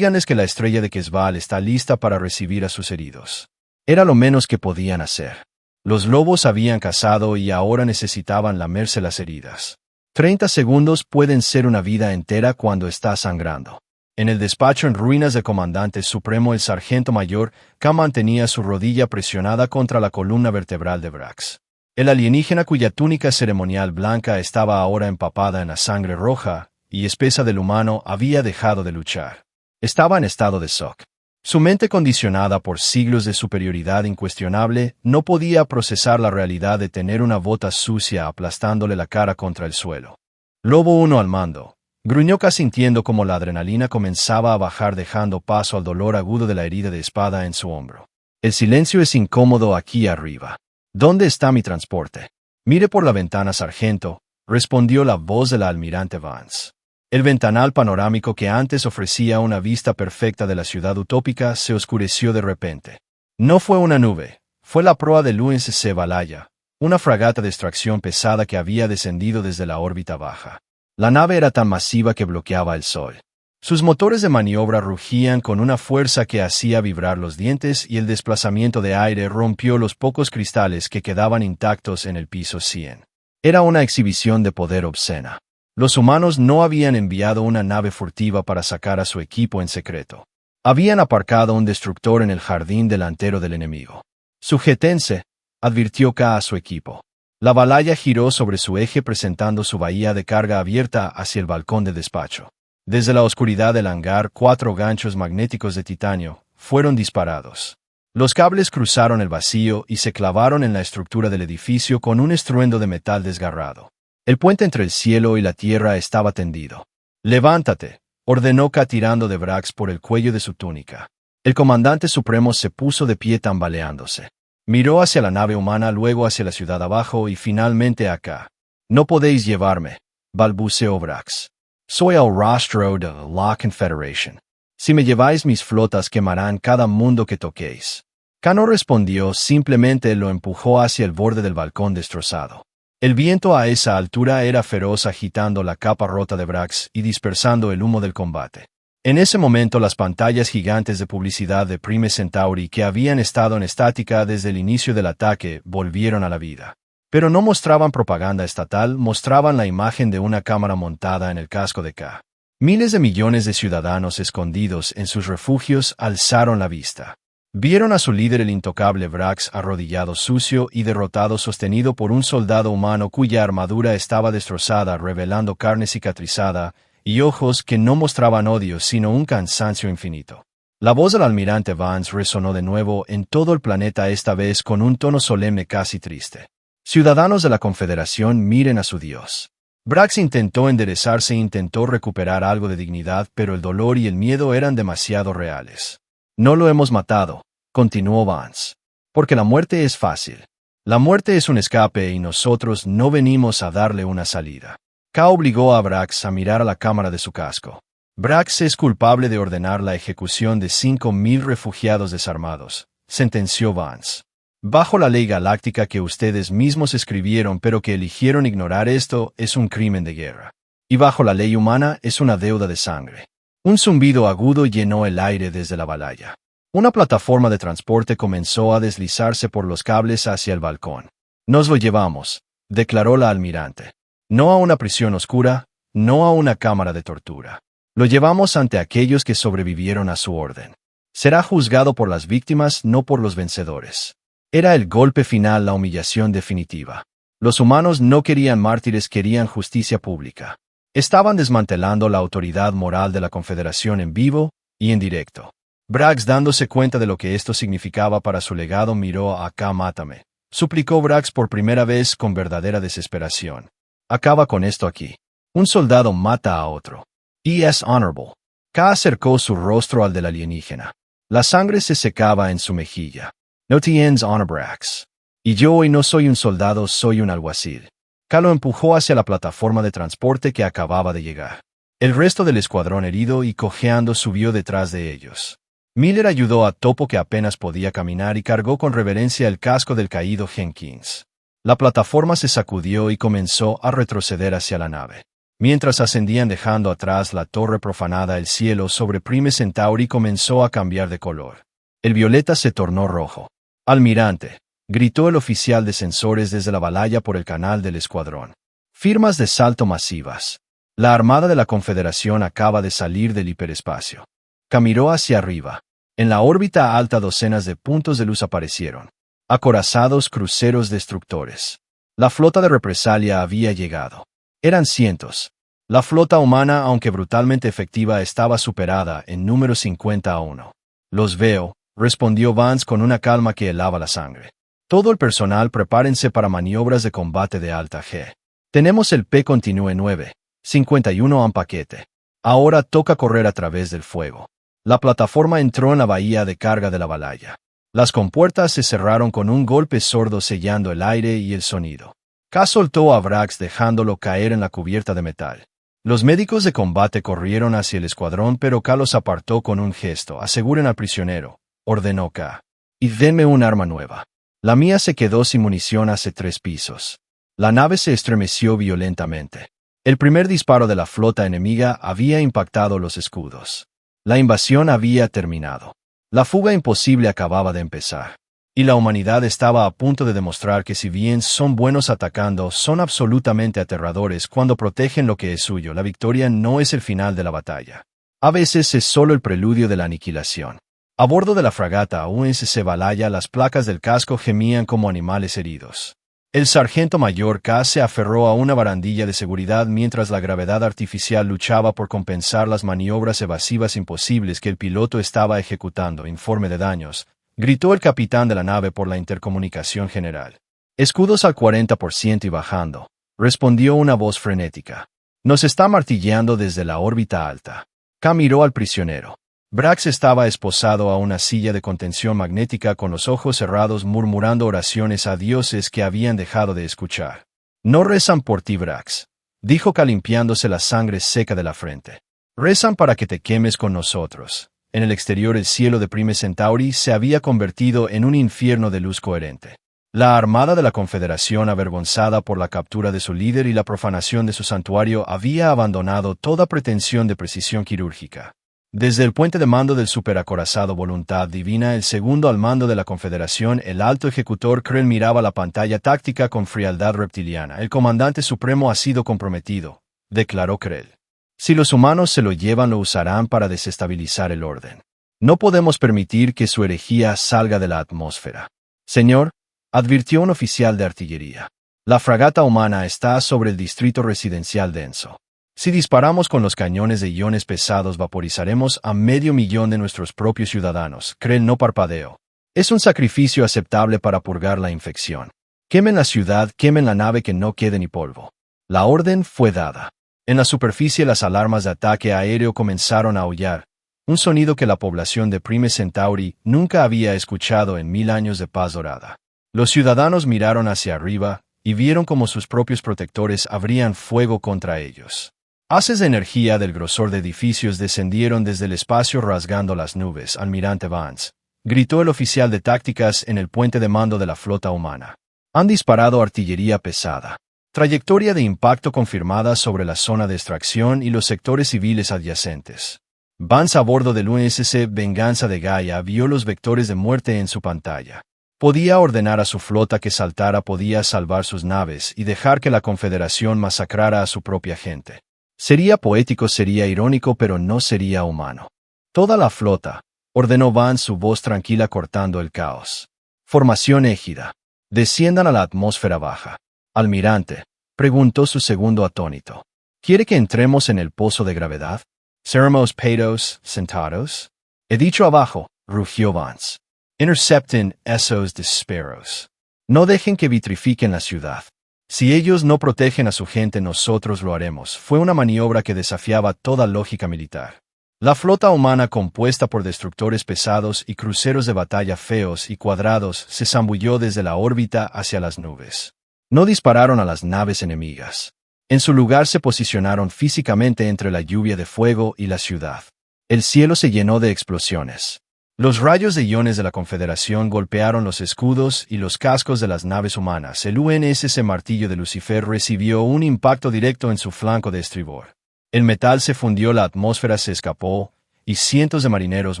que la estrella de Kesval está lista para recibir a sus heridos. Era lo menos que podían hacer. Los lobos habían cazado y ahora necesitaban lamerse las heridas. 30 segundos pueden ser una vida entera cuando está sangrando. En el despacho en ruinas del comandante supremo, el sargento mayor K mantenía su rodilla presionada contra la columna vertebral de Brax. El alienígena, cuya túnica ceremonial blanca estaba ahora empapada en la sangre roja y espesa del humano, había dejado de luchar. Estaba en estado de shock. Su mente, condicionada por siglos de superioridad incuestionable, no podía procesar la realidad de tener una bota sucia aplastándole la cara contra el suelo. Lobo 1 al mando. Gruñó K sintiendo como la adrenalina comenzaba a bajar, dejando paso al dolor agudo de la herida de espada en su hombro. El silencio es incómodo aquí arriba. ¿Dónde está mi transporte? Mire por la ventana, sargento, respondió la voz del almirante Vance. El ventanal panorámico que antes ofrecía una vista perfecta de la ciudad utópica se oscureció de repente. No fue una nube, fue la proa del USS Valhalla, una fragata de extracción pesada que había descendido desde la órbita baja. La nave era tan masiva que bloqueaba el sol. Sus motores de maniobra rugían con una fuerza que hacía vibrar los dientes y el desplazamiento de aire rompió los pocos cristales que quedaban intactos en el piso 100. Era una exhibición de poder obscena. Los humanos no habían enviado una nave furtiva para sacar a su equipo en secreto. Habían aparcado un destructor en el jardín delantero del enemigo. Sujétense, advirtió K a su equipo. La Valhalla giró sobre su eje presentando su bahía de carga abierta hacia el balcón de despacho. Desde la oscuridad del hangar, 4 ganchos magnéticos de titanio fueron disparados. Los cables cruzaron el vacío y se clavaron en la estructura del edificio con un estruendo de metal desgarrado. El puente entre el cielo y la tierra estaba tendido. «Levántate», ordenó K tirando de Brax por el cuello de su túnica. El comandante supremo se puso de pie tambaleándose. Miró hacia la nave humana, luego hacia la ciudad abajo y finalmente a K. «No podéis llevarme», balbuceó Brax. «Soy el rostro de la Confederación. Si me lleváis, mis flotas quemarán cada mundo que toquéis». K no respondió, simplemente lo empujó hacia el borde del balcón destrozado. El viento a esa altura era feroz, agitando la capa rota de Brax y dispersando el humo del combate. En ese momento, las pantallas gigantes de publicidad de Prime Centauri, que habían estado en estática desde el inicio del ataque, volvieron a la vida. Pero no mostraban propaganda estatal, mostraban la imagen de una cámara montada en el casco de K. Miles de millones de ciudadanos escondidos en sus refugios alzaron la vista. Vieron a su líder, el intocable Brax, arrodillado, sucio y derrotado, sostenido por un soldado humano cuya armadura estaba destrozada, revelando carne cicatrizada y ojos que no mostraban odio sino un cansancio infinito. La voz del almirante Vance resonó de nuevo en todo el planeta, esta vez con un tono solemne, casi triste. «Ciudadanos de la Confederación, miren a su Dios». Brax intentó enderezarse, intentó recuperar algo de dignidad, pero el dolor y el miedo eran demasiado reales. «No lo hemos matado», continuó Vance. «Porque la muerte es fácil. La muerte es un escape y nosotros no venimos a darle una salida». K obligó a Brax a mirar a la cámara de su casco. «Brax es culpable de ordenar la ejecución de 5.000 refugiados desarmados», sentenció Vance. Bajo la ley galáctica que ustedes mismos escribieron pero que eligieron ignorar, esto es un crimen de guerra. Y bajo la ley humana es una deuda de sangre. Un zumbido agudo llenó el aire desde la balaya. Una plataforma de transporte comenzó a deslizarse por los cables hacia el balcón. «Nos lo llevamos», declaró la almirante. «No a una prisión oscura, no a una cámara de tortura. Lo llevamos ante aquellos que sobrevivieron a su orden. Será juzgado por las víctimas, no por los vencedores». Era el golpe final, la humillación definitiva. Los humanos no querían mártires, querían justicia pública. Estaban desmantelando la autoridad moral de la Confederación en vivo y en directo. Brax, dándose cuenta de lo que esto significaba para su legado, miró a K. «Mátame», suplicó Brax por primera vez con verdadera desesperación. «Acaba con esto aquí». Un soldado mata a otro. «Es honorable». K. acercó su rostro al del alienígena. La sangre se secaba en su mejilla. «No tienes honor, Brax. Y yo hoy no soy un soldado, soy un alguacil». K. lo empujó hacia la plataforma de transporte que acababa de llegar. El resto del escuadrón, herido y cojeando, subió detrás de ellos. Miller ayudó a Topo, que apenas podía caminar, y cargó con reverencia el casco del caído Jenkins. La plataforma se sacudió y comenzó a retroceder hacia la nave. Mientras ascendían dejando atrás la torre profanada, el cielo sobre Prime Centauri comenzó a cambiar de color. El violeta se tornó rojo. «Almirante», gritó el oficial de sensores desde la balaya por el canal del escuadrón. «Firmas de salto masivas. La Armada de la Confederación acaba de salir del hiperespacio». K. miró hacia arriba. En la órbita alta docenas de puntos de luz aparecieron. Acorazados cruceros destructores. La flota de represalia había llegado. Eran cientos. La flota humana, aunque brutalmente efectiva, estaba superada en número 50-1. «Los veo», respondió Vance con una calma que helaba la sangre. «Todo el personal, prepárense para maniobras de combate de alta G. Tenemos el P. Continue 9-51 en paquete. Ahora toca correr a través del fuego». La plataforma entró en la bahía de carga de la balaya. Las compuertas se cerraron con un golpe sordo, sellando el aire y el sonido. K. soltó a Brax dejándolo caer en la cubierta de metal. Los médicos de combate corrieron hacia el escuadrón, pero K. los apartó con un gesto. «Aseguren al prisionero», ordenó K. «Y denme un arma nueva. La mía se quedó sin munición hace 3 pisos». La nave se estremeció violentamente. El primer disparo de la flota enemiga había impactado los escudos. La invasión había terminado. La fuga imposible acababa de empezar. Y la humanidad estaba a punto de demostrar que, si bien son buenos atacando, son absolutamente aterradores cuando protegen lo que es suyo. La victoria no es el final de la batalla. A veces es solo el preludio de la aniquilación. A bordo de la fragata USS Valhalla, las placas del casco gemían como animales heridos. El sargento mayor K. se aferró a una barandilla de seguridad mientras la gravedad artificial luchaba por compensar las maniobras evasivas imposibles que el piloto estaba ejecutando. «Informe de daños», gritó el capitán de la nave por la intercomunicación general. «Escudos al 40% y bajando», respondió una voz frenética. «Nos está martilleando desde la órbita alta». K. miró al prisionero. Brax estaba esposado a una silla de contención magnética con los ojos cerrados, murmurando oraciones a dioses que habían dejado de escuchar. «No rezan por ti, Brax», dijo K. limpiándose la sangre seca de la frente. «Rezan para que te quemes con nosotros». En el exterior, el cielo de Prime Centauri se había convertido en un infierno de luz coherente. La Armada de la Confederación, avergonzada por la captura de su líder y la profanación de su santuario, había abandonado toda pretensión de precisión quirúrgica. Desde el puente de mando del superacorazado Voluntad Divina, el segundo al mando de la Confederación, el alto ejecutor Krell miraba la pantalla táctica con frialdad reptiliana. «El comandante supremo ha sido comprometido», declaró Krell. «Si los humanos se lo llevan, lo usarán para desestabilizar el orden. No podemos permitir que su herejía salga de la atmósfera». «Señor», advirtió un oficial de artillería, «la fragata humana está sobre el distrito residencial denso. Si disparamos con los cañones de iones pesados, vaporizaremos a 500,000 de nuestros propios ciudadanos». Krell no parpadeó. «Es un sacrificio aceptable para purgar la infección. Quemen la ciudad, quemen la nave, que no quede ni polvo». La orden fue dada. En la superficie, las alarmas de ataque aéreo comenzaron a aullar, un sonido que la población de Prime Centauri nunca había escuchado en 1000 años de paz dorada. Los ciudadanos miraron hacia arriba y vieron cómo sus propios protectores abrían fuego contra ellos. Haces de energía del grosor de edificios descendieron desde el espacio rasgando las nubes. «Almirante Vance», gritó el oficial de tácticas en el puente de mando de la flota humana. Han disparado artillería pesada. Trayectoria de impacto confirmada sobre la zona de extracción y los sectores civiles adyacentes. Vance a bordo del USS Venganza de Gaia vio los vectores de muerte en su pantalla. Podía ordenar a su flota que saltara, podía salvar sus naves y dejar que la Confederación masacrara a su propia gente. Sería poético, sería irónico, pero no sería humano. Toda la flota, ordenó Vance, su voz tranquila cortando el caos. Formación égida. Desciendan a la atmósfera baja. Almirante, preguntó su segundo atónito. ¿Quiere que entremos en el pozo de gravedad? ¿Seremos pedos sentados? He dicho abajo, rugió Vance. Intercepten esos disparos. No dejen que vitrifiquen la ciudad. Si ellos no protegen a su gente, nosotros lo haremos. Fue una maniobra que desafiaba toda lógica militar. La flota humana, compuesta por destructores pesados y cruceros de batalla feos y cuadrados, se zambulló desde la órbita hacia las nubes. No dispararon a las naves enemigas. En su lugar se posicionaron físicamente entre la lluvia de fuego y la ciudad. El cielo se llenó de explosiones. Los rayos de iones de la Confederación golpearon los escudos y los cascos de las naves humanas. El UNSS Martillo de Lucifer recibió un impacto directo en su flanco de estribor. El metal se fundió, la atmósfera se escapó, y cientos de marineros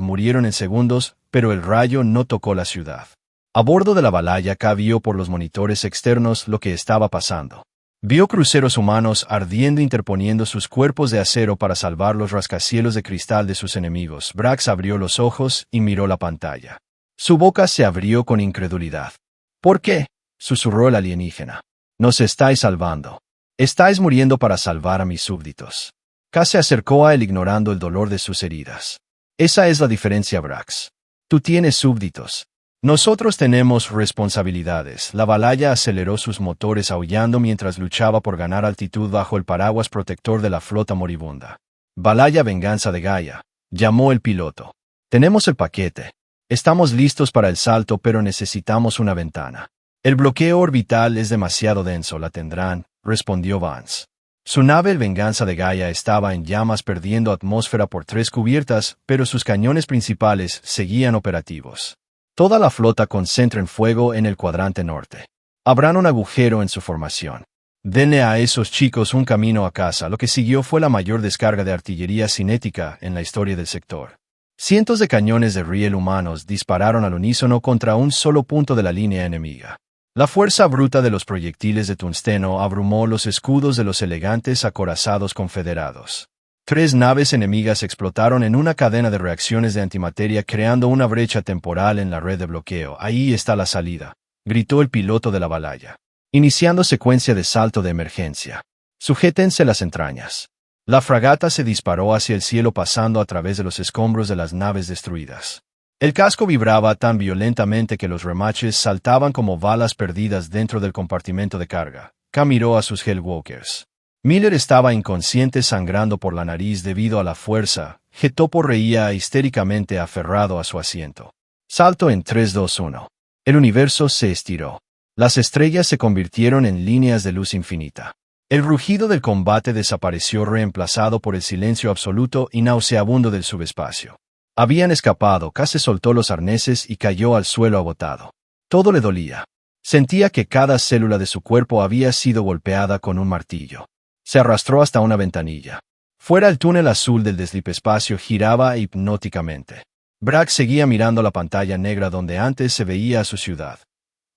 murieron en segundos, pero el rayo no tocó la ciudad. A bordo de la Valhalla, K vio por los monitores externos lo que estaba pasando. Vio cruceros humanos ardiendo, interponiendo sus cuerpos de acero para salvar los rascacielos de cristal de sus enemigos. Brax abrió los ojos y miró la pantalla. Su boca se abrió con incredulidad. ¿Por qué?, susurró el alienígena. Nos estáis salvando. Estáis muriendo para salvar a mis súbditos. K se acercó a él ignorando el dolor de sus heridas. Esa es la diferencia, Brax. Tú tienes súbditos. Nosotros tenemos responsabilidades. La Valhalla aceleró sus motores aullando mientras luchaba por ganar altitud bajo el paraguas protector de la flota moribunda. Valhalla Venganza de Gaia, llamó el piloto. Tenemos el paquete. Estamos listos para el salto, pero necesitamos una ventana. El bloqueo orbital es demasiado denso. La tendrán, respondió Vance. Su nave, el Venganza de Gaia, estaba en llamas, perdiendo atmósfera por 3 cubiertas, pero sus cañones principales seguían operativos. Toda la flota concentren fuego en el cuadrante norte. Habrán un agujero en su formación. Denle a esos chicos un camino a casa. Lo que siguió fue la mayor descarga de artillería cinética en la historia del sector. Cientos de cañones de riel humanos dispararon al unísono contra un solo punto de la línea enemiga. La fuerza bruta de los proyectiles de tungsteno abrumó los escudos de los elegantes acorazados confederados. 3 naves enemigas explotaron en una cadena de reacciones de antimateria, creando una brecha temporal en la red de bloqueo. Ahí está la salida, gritó el piloto de la Valhalla. Iniciando secuencia de salto de emergencia. Sujétense las entrañas. La fragata se disparó hacia el cielo, pasando a través de los escombros de las naves destruidas. El casco vibraba tan violentamente que los remaches saltaban como balas perdidas dentro del compartimento de carga. K miró a sus Hellwalkers. Miller estaba inconsciente, sangrando por la nariz debido a la fuerza. Getopo reía histéricamente aferrado a su asiento. Salto en 3, 2, 1. El universo se estiró. Las estrellas se convirtieron en líneas de luz infinita. El rugido del combate desapareció, reemplazado por el silencio absoluto y nauseabundo del subespacio. Habían escapado. K se soltó los arneses y cayó al suelo agotado. Todo le dolía. Sentía que cada célula de su cuerpo había sido golpeada con un martillo. Se arrastró hasta una ventanilla. Fuera, el túnel azul del deslipespacio giraba hipnóticamente. Brax seguía mirando la pantalla negra donde antes se veía a su ciudad.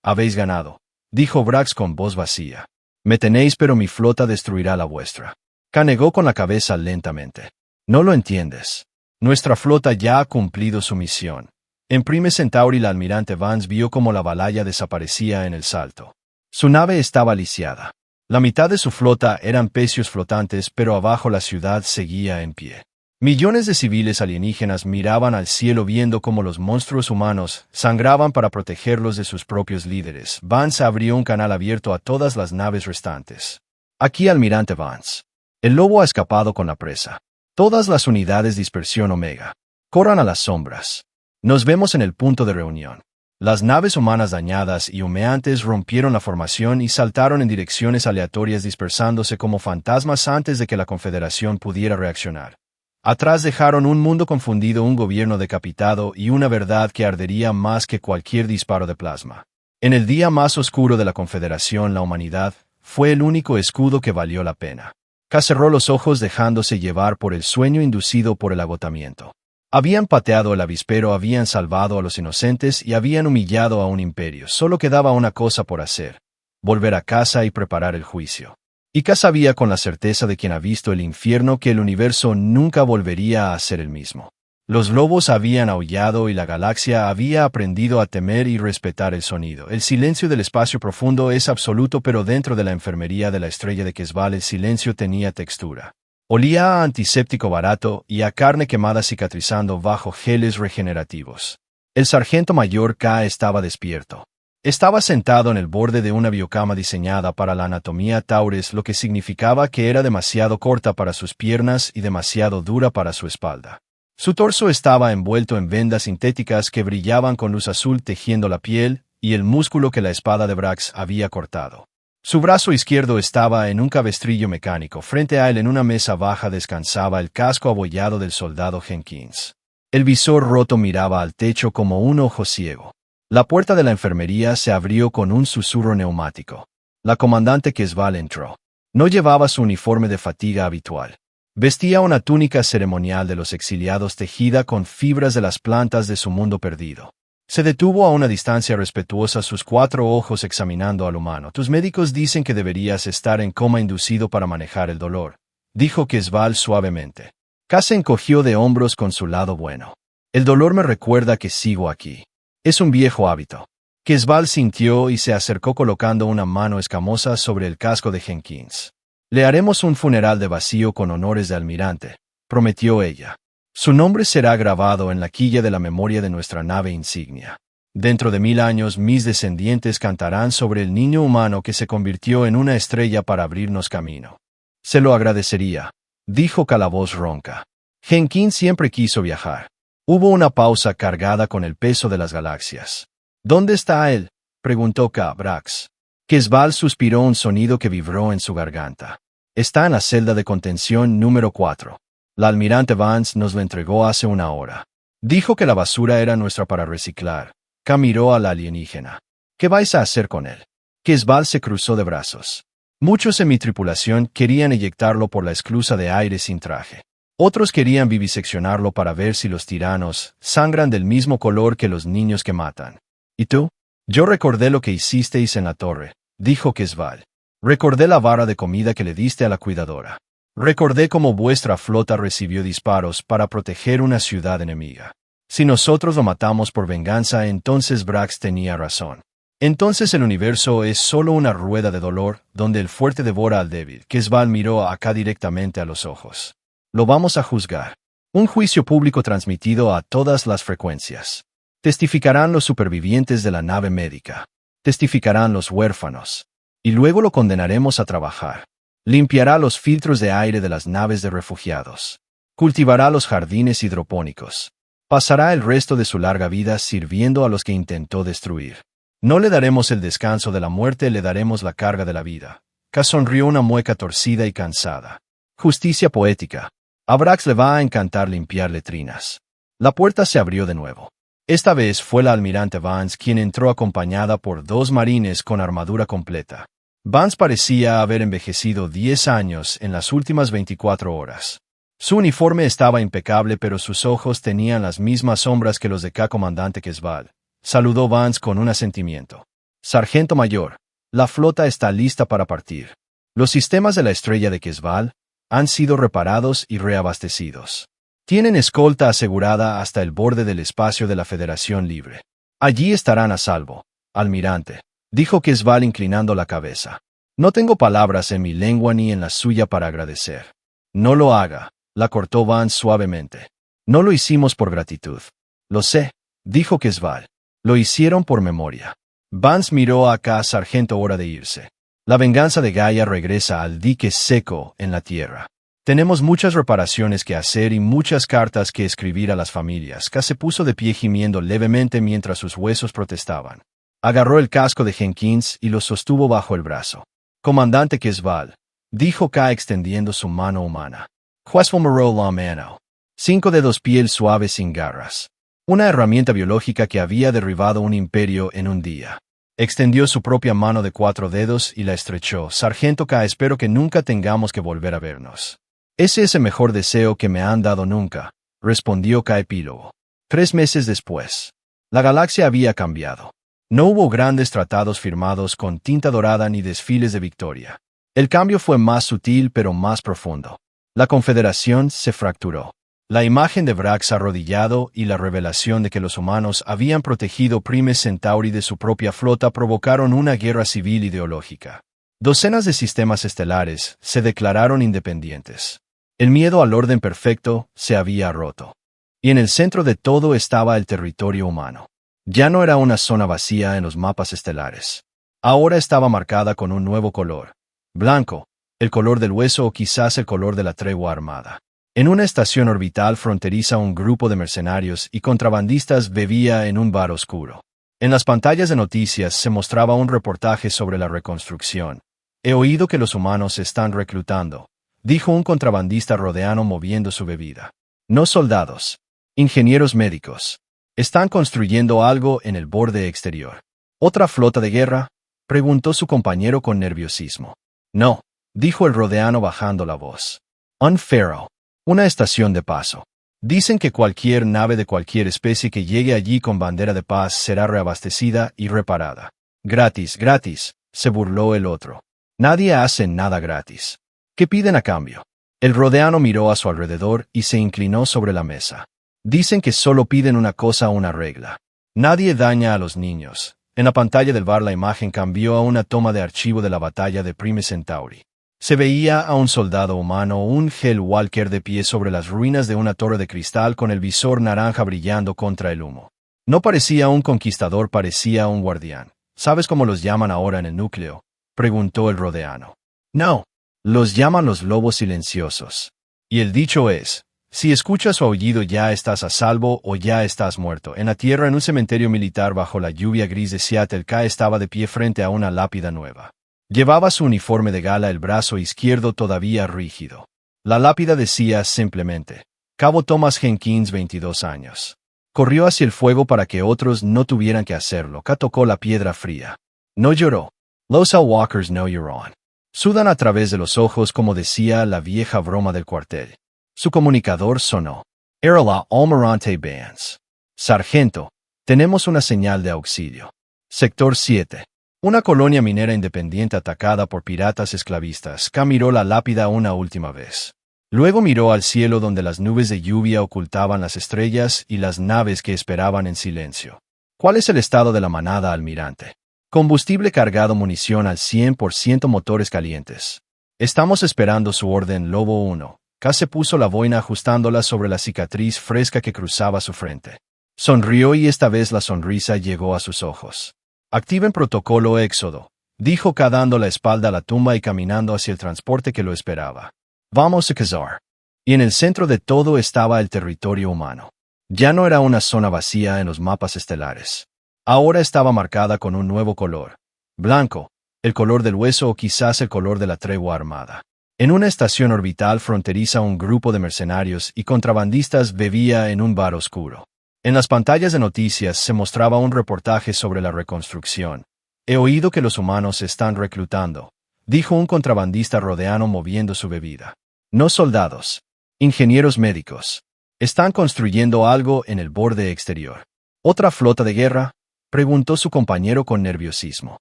Habéis ganado, dijo Brax con voz vacía. Me tenéis, pero mi flota destruirá la vuestra. K negó con la cabeza lentamente. No lo entiendes. Nuestra flota ya ha cumplido su misión. En Prime Centauri, la almirante Vance vio cómo la Valhalla desaparecía en el salto. Su nave estaba lisiada. La mitad de su flota eran pecios flotantes, pero abajo la ciudad seguía en pie. Millones de civiles alienígenas miraban al cielo viendo cómo los monstruos humanos sangraban para protegerlos de sus propios líderes. Vance abrió un canal abierto a todas las naves restantes. Aquí, almirante Vance. El lobo ha escapado con la presa. Todas las unidades dispersión Omega. Corran a las sombras. Nos vemos en el punto de reunión. Las naves humanas dañadas y humeantes rompieron la formación y saltaron en direcciones aleatorias, dispersándose como fantasmas antes de que la Confederación pudiera reaccionar. Atrás dejaron un mundo confundido, un gobierno decapitado y una verdad que ardería más que cualquier disparo de plasma. En el día más oscuro de la Confederación, la humanidad fue el único escudo que valió la pena. K cerró los ojos dejándose llevar por el sueño inducido por el agotamiento. Habían pateado el avispero, habían salvado a los inocentes y habían humillado a un imperio. Solo quedaba una cosa por hacer: volver a casa y preparar el juicio. Y K sabía con la certeza de quien ha visto el infierno que el universo nunca volvería a ser el mismo. Los lobos habían aullado y la galaxia había aprendido a temer y respetar el sonido. El silencio del espacio profundo es absoluto, pero dentro de la enfermería de la estrella de Quetzal el silencio tenía textura. Olía a antiséptico barato y a carne quemada cicatrizando bajo geles regenerativos. El sargento mayor K estaba despierto. Estaba sentado en el borde de una biocama diseñada para la anatomía Taures, lo que significaba que era demasiado corta para sus piernas y demasiado dura para su espalda. Su torso estaba envuelto en vendas sintéticas que brillaban con luz azul tejiendo la piel y el músculo que la espada de Brax había cortado. Su brazo izquierdo estaba en un cabestrillo mecánico. Frente a él, en una mesa baja, descansaba el casco abollado del soldado Jenkins. El visor roto miraba al techo como un ojo ciego. La puerta de la enfermería se abrió con un susurro neumático. La comandante Quetzal entró. No llevaba su uniforme de fatiga habitual. Vestía una túnica ceremonial de los exiliados tejida con fibras de las plantas de su mundo perdido. Se detuvo a una distancia respetuosa, sus 4 ojos examinando al humano. «Tus médicos dicen que deberías estar en coma inducido para manejar el dolor», dijo Quetzal suavemente. K se encogió de hombros con su lado bueno. «El dolor me recuerda que sigo aquí. Es un viejo hábito». Quetzal sintió y se acercó colocando una mano escamosa sobre el casco de Jenkins. «Le haremos un funeral de vacío con honores de almirante», prometió ella. «Su nombre será grabado en la quilla de la memoria de nuestra nave insignia. Dentro de 1000 años mis descendientes cantarán sobre el niño humano que se convirtió en una estrella para abrirnos camino». «Se lo agradecería», dijo K la voz ronca. Jenkins siempre quiso viajar. Hubo una pausa cargada con el peso de las galaxias. «¿Dónde está él?», preguntó K. Brax. Quetzal suspiró, un sonido que vibró en su garganta. «Está en la celda de contención número 4. La almirante Vance nos lo entregó hace una hora. Dijo que la basura era nuestra para reciclar». K miró a la alienígena. «¿Qué vais a hacer con él?». Quetzal se cruzó de brazos. «Muchos en mi tripulación querían eyectarlo por la esclusa de aire sin traje. Otros querían viviseccionarlo para ver si los tiranos sangran del mismo color que los niños que matan. ¿Y tú?». «Yo recordé lo que hicisteis en la torre», dijo Quetzal. «Recordé la vara de comida que le diste a la cuidadora. Recordé cómo vuestra flota recibió disparos para proteger una ciudad enemiga. Si nosotros lo matamos por venganza, entonces Brax tenía razón. Entonces el universo es solo una rueda de dolor, donde el fuerte devora al débil». Quetzal miró acá directamente a los ojos. «Lo vamos a juzgar. Un juicio público transmitido a todas las frecuencias. Testificarán los supervivientes de la nave médica. Testificarán los huérfanos. Y luego lo condenaremos a trabajar. Limpiará los filtros de aire de las naves de refugiados. Cultivará los jardines hidropónicos. Pasará el resto de su larga vida sirviendo a los que intentó destruir. No le daremos el descanso de la muerte, le daremos la carga de la vida». K sonrió, una mueca torcida y cansada. «Justicia poética. A Brax le va a encantar limpiar letrinas». La puerta se abrió de nuevo. Esta vez fue la almirante Vance quien entró, acompañada por 2 marines con armadura completa. Vance parecía haber envejecido 10 años en las últimas 24 horas. Su uniforme estaba impecable, pero sus ojos tenían las mismas sombras que los de K. «Comandante Quetzal», saludó Vance con un asentimiento. «Sargento mayor, la flota está lista para partir. Los sistemas de la estrella de Quetzal han sido reparados y reabastecidos. Tienen escolta asegurada hasta el borde del espacio de la Federación Libre. Allí estarán a salvo, almirante», dijo Quetzal inclinando la cabeza. «No tengo palabras en mi lengua ni en la suya para agradecer». «No lo haga», la cortó Vance suavemente. «No lo hicimos por gratitud». «Lo sé», dijo Quetzal. «Lo hicieron por memoria». Vance miró a K. «Sargento, hora de irse. La venganza de Gaia regresa al dique seco en la tierra. Tenemos muchas reparaciones que hacer y muchas cartas que escribir a las familias». K se puso de pie gimiendo levemente mientras sus huesos protestaban. Agarró el casco de Jenkins y lo sostuvo bajo el brazo. «Comandante Quetzal», dijo K extendiendo su mano humana. «Quetzal miró la mano. 5 dedos, piel suave sin garras. Una herramienta biológica que había derribado un imperio en un día. Extendió su propia mano de 4 dedos y la estrechó. Sargento K, espero que nunca tengamos que volver a vernos. Ese es el mejor deseo que me han dado nunca, respondió K. Epílogo. 3 meses después. La galaxia había cambiado. No hubo grandes tratados firmados con tinta dorada ni desfiles de victoria. El cambio fue más sutil pero más profundo. La Confederación se fracturó. La imagen de Brax arrodillado y la revelación de que los humanos habían protegido Prime Centauri de su propia flota provocaron una guerra civil ideológica. Docenas de sistemas estelares se declararon independientes. El miedo al orden perfecto se había roto. Y en el centro de todo estaba el territorio humano. Ya no era una zona vacía en los mapas estelares. Ahora estaba marcada con un nuevo color. Blanco, el color del hueso o quizás el color de la tregua armada. En una estación orbital fronteriza un grupo de mercenarios y contrabandistas bebía en un bar oscuro. En las pantallas de noticias se mostraba un reportaje sobre la reconstrucción. He oído que los humanos se están reclutando, dijo un contrabandista rodeano moviendo su bebida. No soldados. Ingenieros médicos. Están construyendo algo en el borde exterior. ¿Otra flota de guerra? Preguntó su compañero con nerviosismo. No, dijo el rodeano bajando la voz. Unfaro. Una estación de paso. Dicen que cualquier nave de cualquier especie que llegue allí con bandera de paz será reabastecida y reparada. Gratis, gratis, se burló el otro. Nadie hace nada gratis. ¿Qué piden a cambio? El rodeano miró a su alrededor y se inclinó sobre la mesa. Dicen que solo piden una cosa, una regla. Nadie daña a los niños. En la pantalla del bar la imagen cambió a una toma de archivo de la batalla de Prime Centauri. Se veía a un soldado humano, un Hellwalker de pie sobre las ruinas de una torre de cristal con el visor naranja brillando contra el humo. No parecía un conquistador, parecía un guardián. ¿Sabes cómo los llaman ahora en el núcleo?, preguntó el rodeano. No. Los llaman los lobos silenciosos. Y el dicho es, si escuchas su aullido ya estás a salvo o ya estás muerto. En la tierra, en un cementerio militar bajo la lluvia gris de Seattle, K estaba de pie frente a una lápida nueva. Llevaba su uniforme de gala, el brazo izquierdo todavía rígido. La lápida decía simplemente, Cabo Thomas Jenkins, 22 años. Corrió hacia el fuego para que otros no tuvieran que hacerlo. K tocó la piedra fría. No lloró. Los Hellwalkers no lloran. Sudan a través de los ojos, como decía la vieja broma del cuartel. Su comunicador sonó. Era la Almirante Bands. Sargento, tenemos una señal de auxilio. Sector 7. Una colonia minera independiente atacada por piratas esclavistas. K miró la lápida una última vez. Luego miró al cielo donde las nubes de lluvia ocultaban las estrellas y las naves que esperaban en silencio. ¿Cuál es el estado de la manada, almirante? Combustible cargado, munición al 100%, motores calientes. Estamos esperando su orden, Lobo 1. K se puso la boina ajustándola sobre la cicatriz fresca que cruzaba su frente. Sonrió y esta vez la sonrisa llegó a sus ojos. Activen protocolo Éxodo, dijo K dando la espalda a la tumba y caminando hacia el transporte que lo esperaba. Vamos a cazar. Y en el centro de todo estaba el territorio humano. Ya no era una zona vacía en los mapas estelares. Ahora estaba marcada con un nuevo color. Blanco, el color del hueso o quizás el color de la tregua armada. En una estación orbital fronteriza un grupo de mercenarios y contrabandistas bebía en un bar oscuro. En las pantallas de noticias se mostraba un reportaje sobre la reconstrucción. He oído que los humanos se están reclutando, dijo un contrabandista rodeano moviendo su bebida. No soldados. Ingenieros médicos. Están construyendo algo en el borde exterior. ¿Otra flota de guerra?, preguntó su compañero con nerviosismo.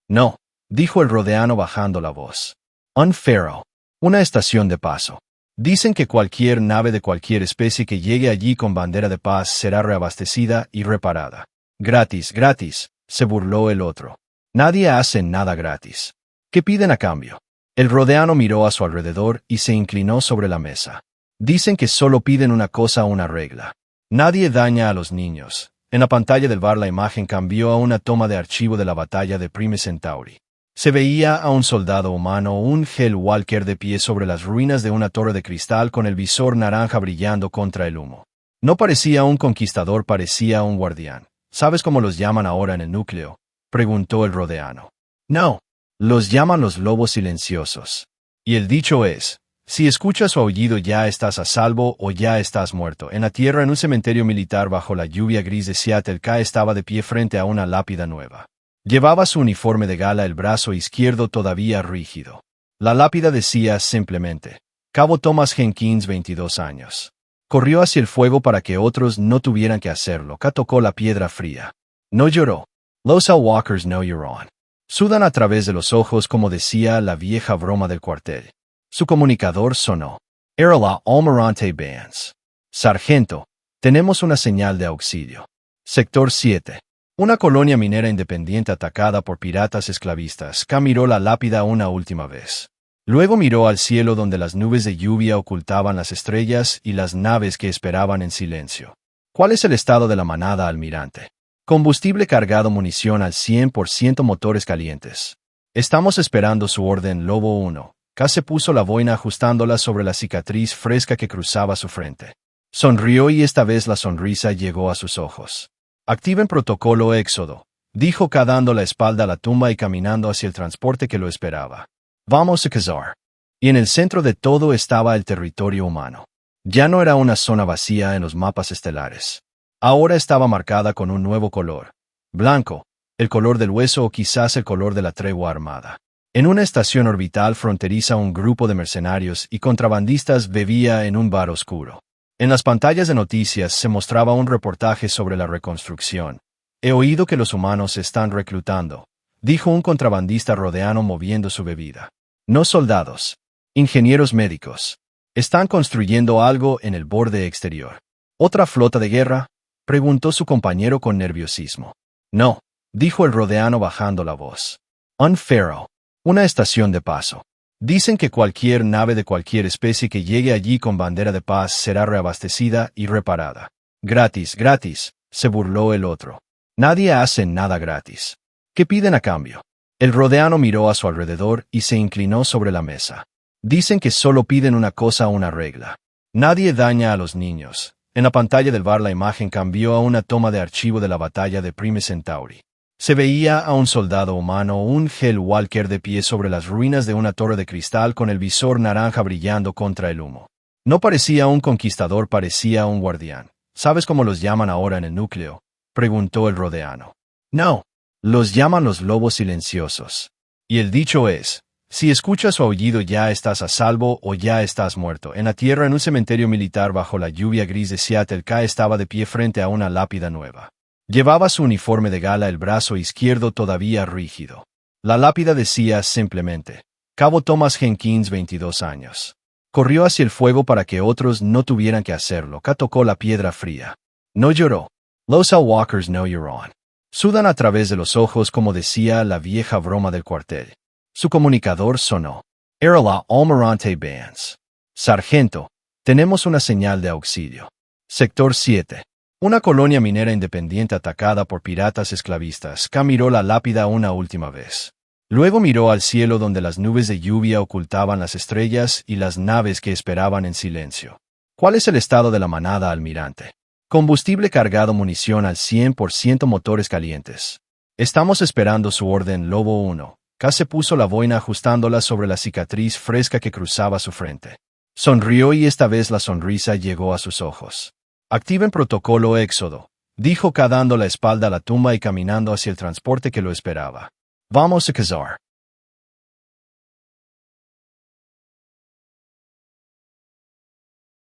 No, dijo el rodeano bajando la voz. Unfaro. Una estación de paso. Dicen que cualquier nave de cualquier especie que llegue allí con bandera de paz será reabastecida y reparada. Gratis, gratis, se burló el otro. Nadie hace nada gratis. ¿Qué piden a cambio? El rodeano miró a su alrededor y se inclinó sobre la mesa. Dicen que solo piden una cosa, una regla. Nadie daña a los niños. En la pantalla del bar la imagen cambió a una toma de archivo de la batalla de Prime Centauri. Se veía a un soldado humano, un Hellwalker de pie sobre las ruinas de una torre de cristal con el visor naranja brillando contra el humo. No parecía un conquistador, parecía un guardián. ¿Sabes cómo los llaman ahora en el núcleo?, preguntó el rodeano. No. Los llaman los lobos silenciosos. Y el dicho es, Si escuchas su aullido ya estás a salvo o ya estás muerto. En la tierra, en un cementerio militar bajo la lluvia gris de Seattle, K estaba de pie frente a una lápida nueva. Llevaba su uniforme de gala, el brazo izquierdo todavía rígido. La lápida decía simplemente, Cabo Thomas Jenkins, 22 años. Corrió hacia el fuego para que otros no tuvieran que hacerlo. K tocó la piedra fría. No lloró. Los Walkers no lloran. Sudan a través de los ojos, como decía la vieja broma del cuartel. Su comunicador sonó. Era la Almirante Bands. Sargento, tenemos una señal de auxilio. Sector 7. Una colonia minera independiente atacada por piratas esclavistas. K miró la lápida una última vez. Luego miró al cielo, donde las nubes de lluvia ocultaban las estrellas y las naves que esperaban en silencio. ¿Cuál es el estado de la manada, almirante? Combustible cargado, munición al 100%, motores calientes. Estamos esperando su orden, Lobo 1. K se puso la boina ajustándola sobre la cicatriz fresca que cruzaba su frente. Sonrió y esta vez la sonrisa llegó a sus ojos. Activen protocolo Éxodo, dijo K, dando la espalda a la tumba y caminando hacia el transporte que lo esperaba. Vamos a cazar. Y en el centro de todo estaba el territorio humano. Ya no era una zona vacía en los mapas estelares. Ahora estaba marcada con un nuevo color. Blanco, el color del hueso, o quizás el color de la tregua armada. En una estación orbital fronteriza, un grupo de mercenarios y contrabandistas bebía en un bar oscuro. En las pantallas de noticias se mostraba un reportaje sobre la reconstrucción. He oído que los humanos se están reclutando, dijo un contrabandista rodeano moviendo su bebida. No soldados. Ingenieros médicos. Están construyendo algo en el borde exterior. ¿Otra flota de guerra? Preguntó su compañero con nerviosismo. No, dijo el rodeano bajando la voz. Un Pharaoh. Una estación de paso. Dicen que cualquier nave de cualquier especie que llegue allí con bandera de paz será reabastecida y reparada. Gratis, gratis, se burló el otro. Nadie hace nada gratis. ¿Qué piden a cambio? El rodeano miró a su alrededor y se inclinó sobre la mesa. Dicen que solo piden una cosa, una regla. Nadie daña a los niños. En la pantalla del bar la imagen cambió a una toma de archivo de la batalla de Prime Centauri. Se veía a un soldado humano, un Hellwalker, de pie sobre las ruinas de una torre de cristal con el visor naranja brillando contra el humo. No parecía un conquistador, parecía un guardián. ¿Sabes cómo los llaman ahora en el núcleo?, preguntó el rodeano. No. Los llaman los lobos silenciosos. Y el dicho es, si escuchas su aullido ya estás a salvo o ya estás muerto. En la tierra, en un cementerio militar bajo la lluvia gris de Seattle, K estaba de pie frente a una lápida nueva. Llevaba su uniforme de gala, el brazo izquierdo todavía rígido. La lápida decía simplemente, Cabo Thomas Jenkins, 22 años. Corrió hacia el fuego para que otros no tuvieran que hacerlo. K tocó la piedra fría. No lloró. Los Walkers no lloran. Sudan a través de los ojos, como decía la vieja broma del cuartel. Su comunicador sonó. Era la Almirante Bands. Sargento, tenemos una señal de auxilio. Sector 7. Una colonia minera independiente atacada por piratas esclavistas. K miró la lápida una última vez. Luego miró al cielo, donde las nubes de lluvia ocultaban las estrellas y las naves que esperaban en silencio. ¿Cuál es el estado de la manada, almirante? Combustible cargado, munición al 100%, motores calientes. Estamos esperando su orden, Lobo 1. K se puso la boina ajustándola sobre la cicatriz fresca que cruzaba su frente. Sonrió y esta vez la sonrisa llegó a sus ojos. Activen protocolo Éxodo, dijo K, dando la espalda a la tumba y caminando hacia el transporte que lo esperaba. Vamos a cazar.